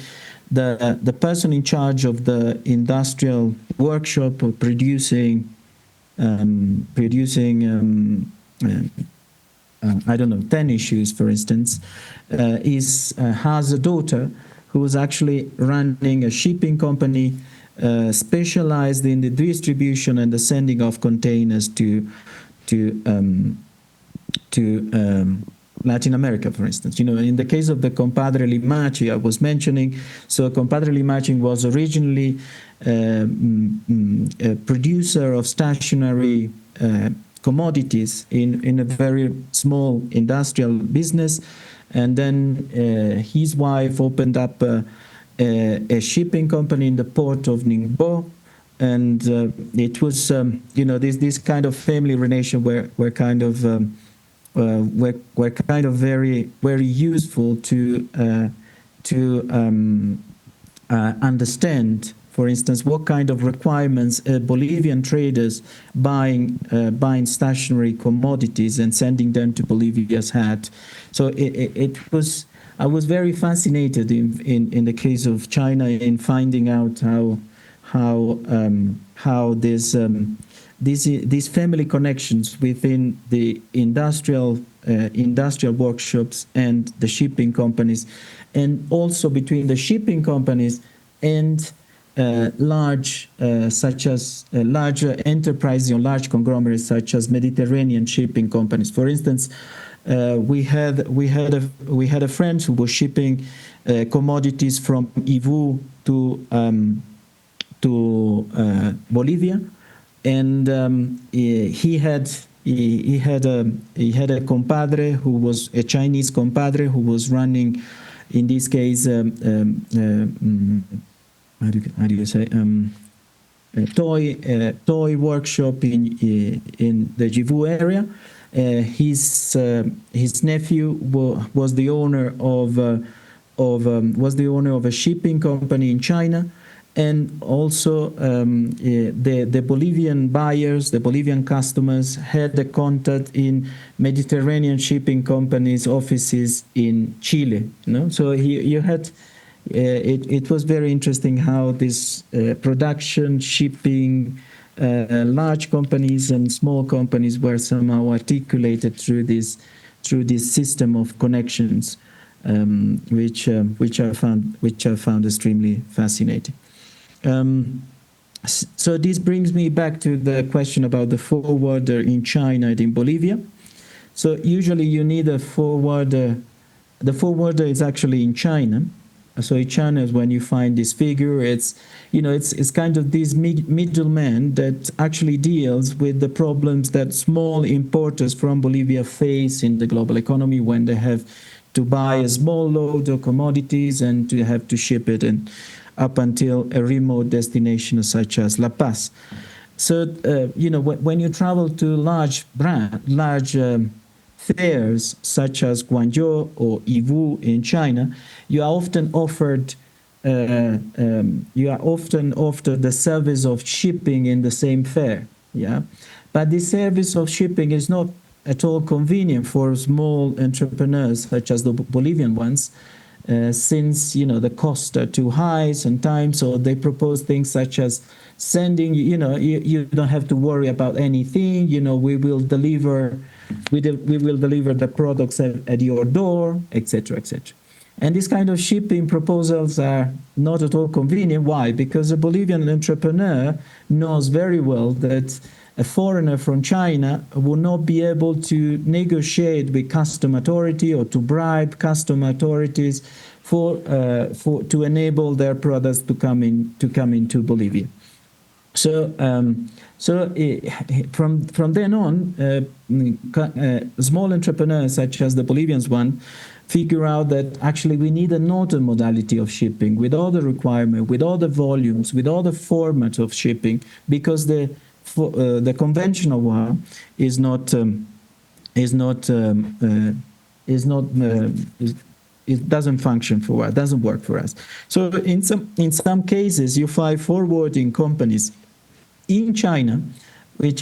the person in charge of the industrial workshop of producing I don't know, tennis shoes, for instance, has a daughter who is actually running a shipping company specialized in the distribution and the sending of containers to Latin America, for instance. In the case of the Compadre Limache I was mentioning, so Compadre Limache was originally a producer of stationary commodities in a very small industrial business, and then his wife opened up a shipping company in the port of Ningbo, and it was this kind of family relation were kind of very very useful to understand, for instance, what kind of requirements Bolivian traders buying stationary commodities and sending them to Bolivia's had. So it was. I was very fascinated in the case of China in finding out how these family connections within the industrial workshops and the shipping companies, and also between the shipping companies and large larger enterprises or large conglomerates such as Mediterranean shipping companies. For instance, we had a friend who was shipping commodities from Ivu to Bolivia, and he had a compadre who was a Chinese compadre who was running, in this case, how do you say, a toy workshop in the Jivu area. His nephew was the owner of a shipping company in China, and also the Bolivian buyers, the Bolivian customers, had a contact in Mediterranean shipping companies' offices in Chile. You know, so you had. It was very interesting how this production, shipping, large companies and small companies were somehow articulated through this system of connections, which I found extremely fascinating. So this brings me back to the question about the forwarder in China and in Bolivia. So usually you need a forwarder. The forwarder is actually in China. So in China, when you find this figure, it's kind of this middleman that actually deals with the problems that small importers from Bolivia face in the global economy when they have to buy a small load of commodities and to have to ship it up until a remote destination such as La Paz. So when you travel to large fairs such as Guangzhou or Yiwu in China, you are often offered the service of shipping in the same fair. Yeah, but the service of shipping is not at all convenient for small entrepreneurs such as the Bolivian ones, since the costs are too high sometimes. So they propose things such as sending. You don't have to worry about anything. We will deliver. We will deliver the products at your door, etc., etc. And these kind of shipping proposals are not at all convenient. Why? Because a Bolivian entrepreneur knows very well that a foreigner from China will not be able to negotiate with custom authority or to bribe custom authorities to enable their products to come into Bolivia. So from then on, small entrepreneurs such as the Bolivians one figure out that actually we need another modality of shipping with all the requirements, with all the volumes, with all the formats of shipping, because the conventional one it doesn't function for us, doesn't work for us. So in some cases you find forwarding companies in China which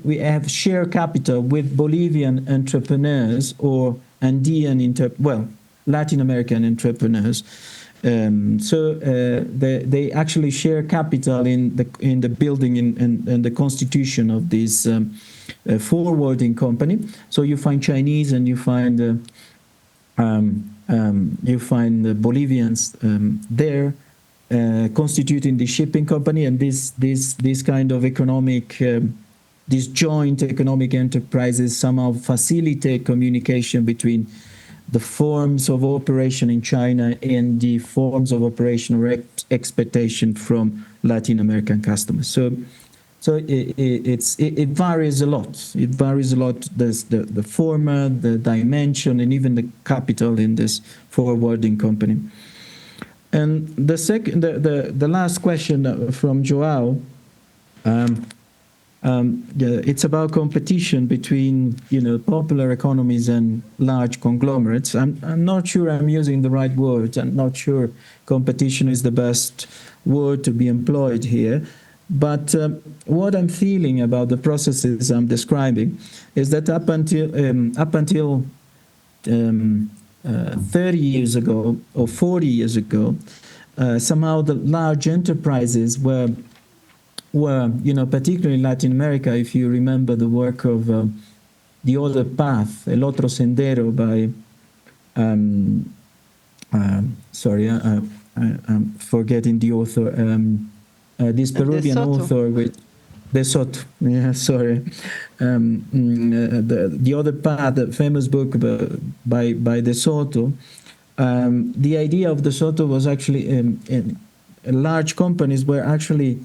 we have share capital with Bolivian entrepreneurs or Andean Latin American entrepreneurs. They actually share capital in the building and the constitution of this forwarding company. So you find Chinese and you find the Bolivians there constituting the shipping company, and this kind of economic these joint economic enterprises somehow facilitate communication between the forms of operation in China and the forms of operation or expectation from Latin American customers. So it varies a lot. It varies a lot, the format, the dimension, and even the capital in this forwarding company. And the last question from Joao, It's about competition between, popular economies and large conglomerates. I'm not sure I'm using the right words. I'm not sure competition is the best word to be employed here. But what I'm feeling about the processes I'm describing is that up until 30 years ago or 40 years ago, somehow the large enterprises were, particularly in Latin America, if you remember the work of The Other Path, El Otro Sendero by, I'm forgetting the author, this Peruvian author with De Soto. Yeah, sorry. The Other Path, the famous book by De Soto. The idea of De Soto was actually large companies were actually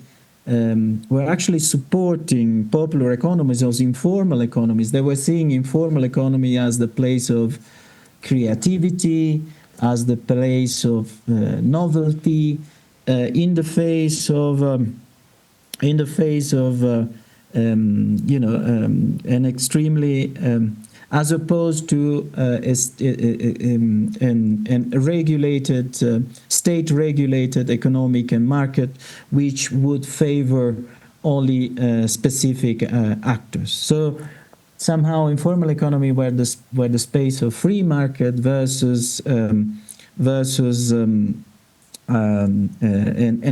supporting popular economies, those informal economies. They were seeing informal economy as the place of creativity, as the place of novelty, in the face of an extremely as opposed to a regulated, state-regulated economic and market, which would favor only specific actors. So somehow informal economy were the space of free market versus and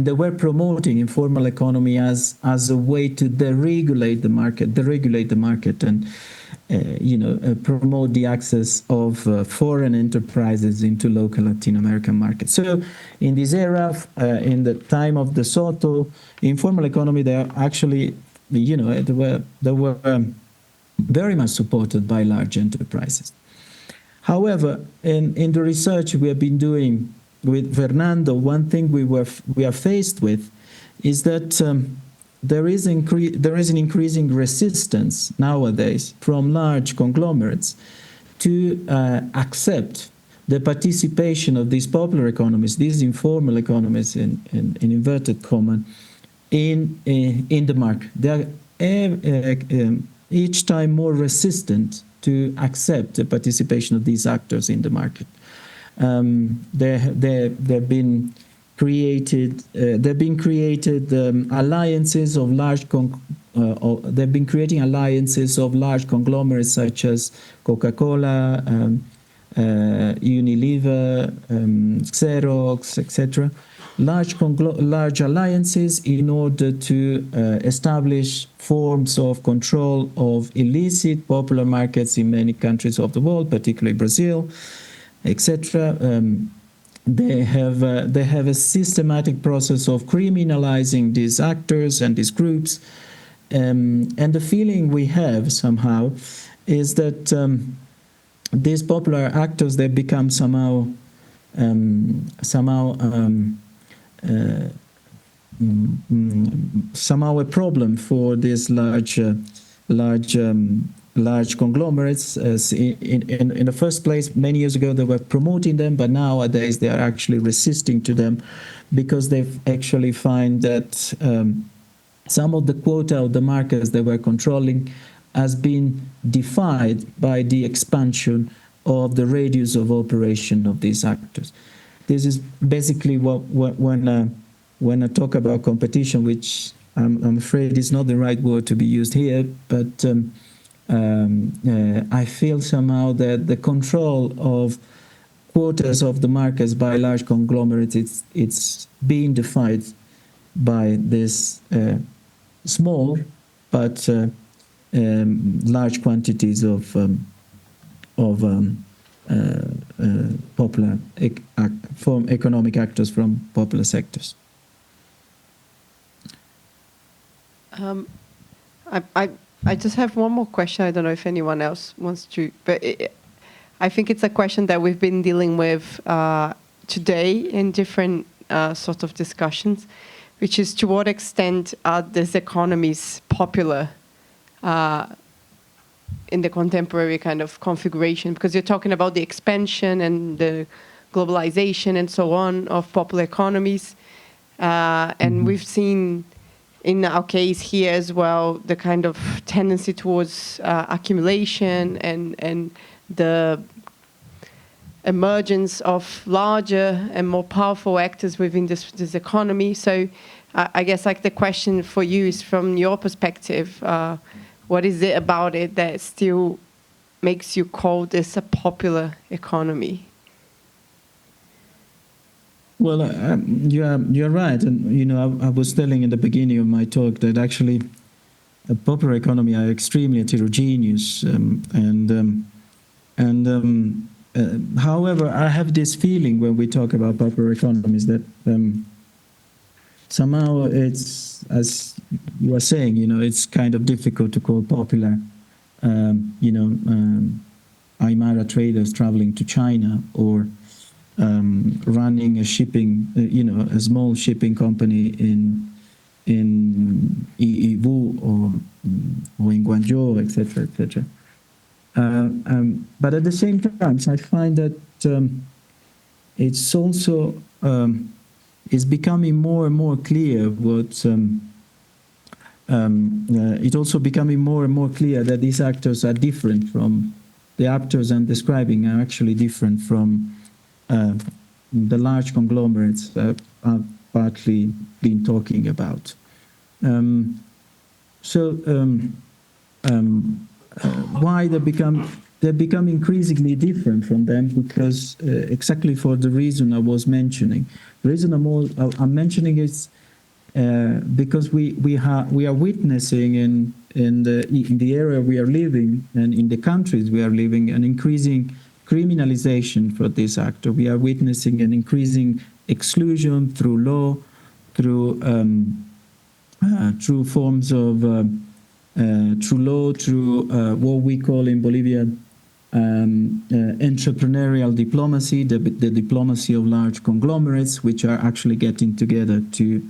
they were promoting informal economy as a way to deregulate the market and promote the access of foreign enterprises into local Latin American markets. So in this era, in the time of De Soto, informal economy, they are actually, they were very much supported by large enterprises. However, in the research we have been doing with Fernando, one thing we are faced with is that there is an increasing resistance nowadays from large conglomerates to accept the participation of these popular economies, these informal economies in inverted comma, in the market. They are each time more resistant to accept the participation of these actors in the market. They've been created alliances of large. They've been creating alliances of large conglomerates such as Coca-Cola, Unilever, Xerox, etc. Large alliances in order to establish forms of control of illicit popular markets in many countries of the world, particularly Brazil, etc. They have a systematic process of criminalizing these actors and these groups, and the feeling we have somehow is that these popular actors, they become somehow a problem for these large conglomerates. In the first place, many years ago, they were promoting them, but nowadays they are actually resisting to them because they actually find that some of the quota of the markets they were controlling has been defied by the expansion of the radius of operation of these actors. This is basically when I talk about competition, which I'm afraid is not the right word to be used here, but I feel somehow that the control of quotas of the markets by large conglomerates, it's being defied by this small but large quantities of popular economic actors from popular sectors. I just have one more question. I don't know if anyone else wants to, but I think it's a question that we've been dealing with today in different sort of discussions, which is to what extent are these economies popular in the contemporary kind of configuration? Because you're talking about the expansion and the globalization and so on of popular economies, and we've seen in our case here as well, the kind of tendency towards accumulation and the emergence of larger and more powerful actors within this economy. So I guess like the question for you is, from your perspective, what is it about it that still makes you call this a popular economy? Well, you're right, and I was telling in the beginning of my talk that actually, a popular economy are extremely heterogeneous, however, I have this feeling when we talk about popular economies that somehow it's, as you are saying, it's kind of difficult to call popular, Aymara traders traveling to China, or running a shipping, a small shipping company in Yiwu or in Guangzhou, etc., etc. But at the same time, I find that it's also it's becoming more and more clear it's also becoming more and more clear that these actors are different from the actors I'm describing, are actually different from the large conglomerates that I've partly been talking about. Why they become increasingly different from them? Because exactly for the reason I was mentioning. The reason I'm mentioning is because we are witnessing in the area we are living and in the countries we are living an increasing criminalization for this actor. We are witnessing an increasing exclusion through law, through forms of through what we call in Bolivia entrepreneurial diplomacy, the diplomacy of large conglomerates, which are actually getting together to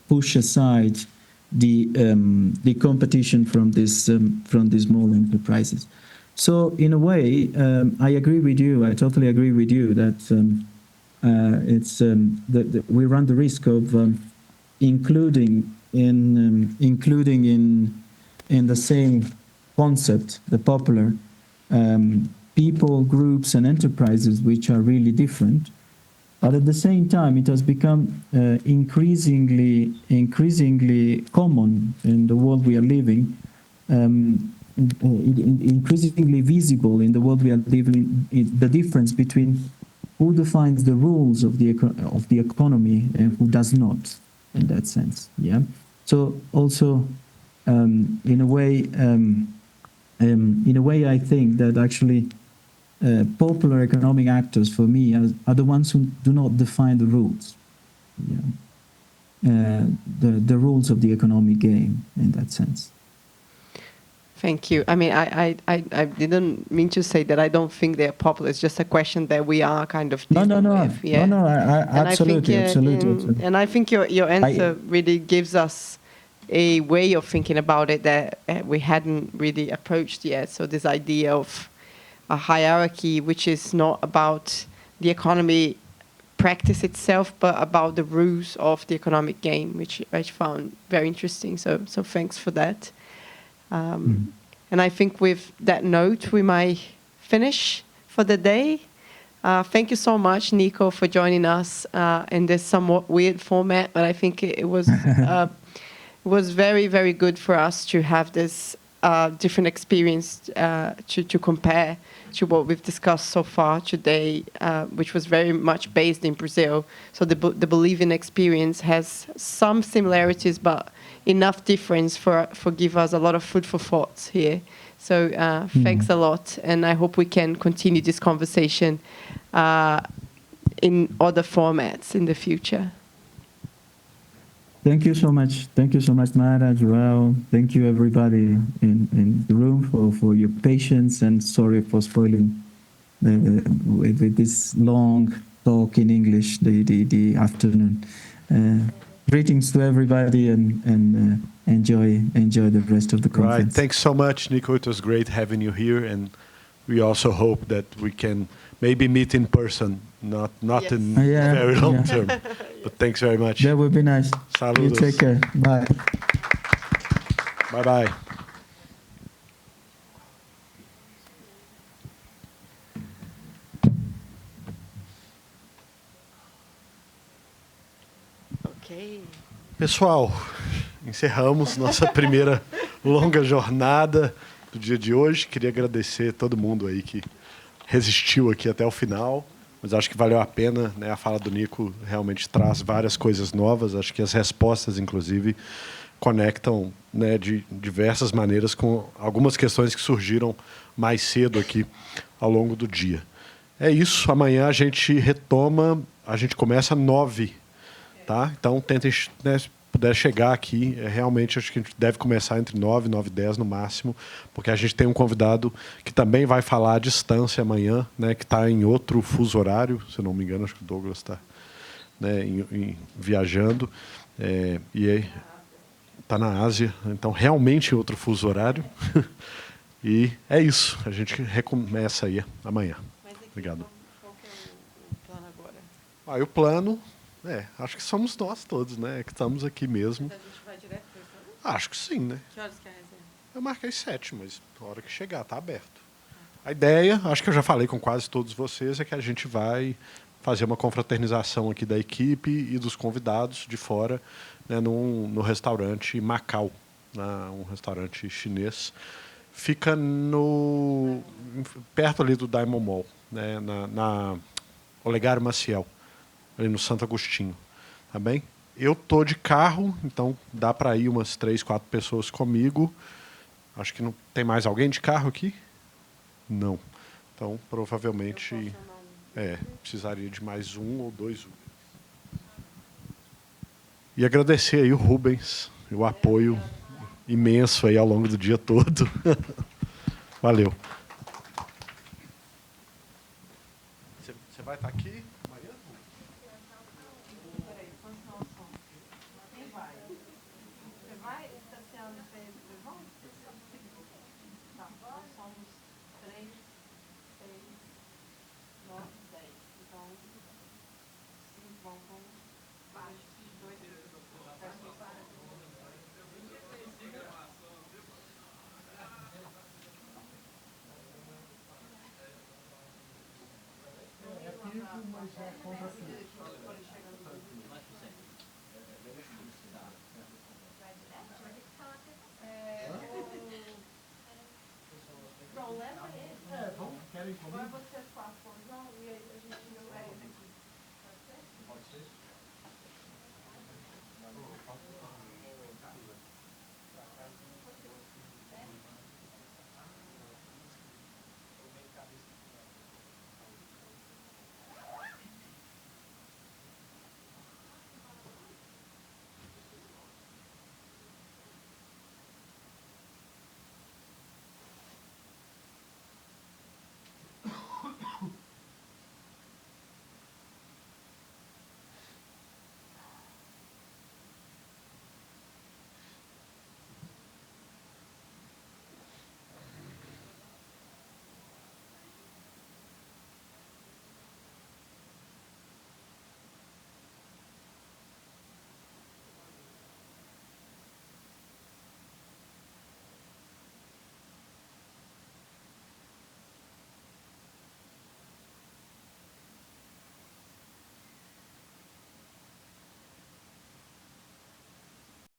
push aside the competition from these small enterprises. So in a way, I agree with you. I totally agree with you that we run the risk of including in the same concept, the popular, people, groups, and enterprises which are really different. But at the same time, it has become increasingly common in the world we are living, increasingly visible in the world we are living, the difference between who defines the rules of the economy and who does not, in that sense. Yeah. So also, in a way, I think that actually. Popular economic actors, for me, are the ones who do not define the rules, the rules of the economic game, in that sense. Thank you. I mean, I didn't mean to say that I don't think they're popular. It's just a question that we are kind of dealing with. Yeah. No, absolutely, absolutely. And I think your answer really gives us a way of thinking about it that we hadn't really approached yet. So this idea of a hierarchy which is not about the economy practice itself, but about the rules of the economic game, which I found very interesting. So thanks for that. And I think with that note, we might finish for the day. Thank you so much, Nico, for joining us in this somewhat weird format, but I think it was very, very good for us to have this different experience to compare to what we've discussed so far today, which was very much based in Brazil. So the Bolivian experience has some similarities, but enough difference for give us a lot of food for thoughts here. So thanks a lot, and I hope we can continue this conversation in other formats in the future. Thank you so much. Thank you so much, Mara, Joao. Thank you, everybody in the room for your patience, and sorry for spoiling with this long talk in English the afternoon. Greetings to everybody, and enjoy the rest of the conference. Right. Thanks so much, Nico. It was great having you here, and we also hope that we can maybe meet in person not Yes. in Yeah, very long yeah. term. But thanks very much. That would be nice. Saludos. You take care. Bye. Bye bye. Ok. Pessoal, encerramos nossa primeira longa jornada do dia de hoje. Queria agradecer a todo mundo aí que resistiu aqui até o final, mas acho que valeu a pena, né? A fala do Nico realmente traz várias coisas novas. Acho que as respostas, inclusive, conectam, né, de diversas maneiras com algumas questões que surgiram mais cedo aqui ao longo do dia. É isso. Amanhã a gente retoma. A gente começa 9. Tá? Então, tentem, né, se puder chegar aqui, realmente acho que a gente deve começar entre 9 e 9h10 no máximo, porque a gente tem um convidado que também vai falar à distância amanhã, né, que está em outro fuso horário, se eu não me engano, acho que o Douglas está, né, viajando, e está na Ásia, então realmente em outro fuso horário. E é isso, a gente recomeça aí amanhã. Obrigado. Qual que é o plano agora? O plano... acho que somos nós todos, né? Que estamos aqui mesmo. Mas a gente vai direto para isso? Acho que sim, né? Que horas que é a resenha? Eu marquei 7, mas na hora que chegar, tá aberto. A ideia, acho que eu já falei com quase todos vocês, é que a gente vai fazer uma confraternização aqui da equipe e dos convidados de fora, né, no restaurante Macau, né, um restaurante chinês. Fica perto ali do Diamond Mall, né, na Olegário Maciel, ali no Santo Agostinho, tá bem? Eu tô de carro, então dá para ir umas 3, 4 pessoas comigo. Acho que não tem mais alguém de carro aqui? Não. Então, provavelmente, precisaria de mais 1 ou 2. E agradecer aí o Rubens, o apoio imenso aí ao longo do dia todo. Valeu. Você vai estar aqui? Querem comigo?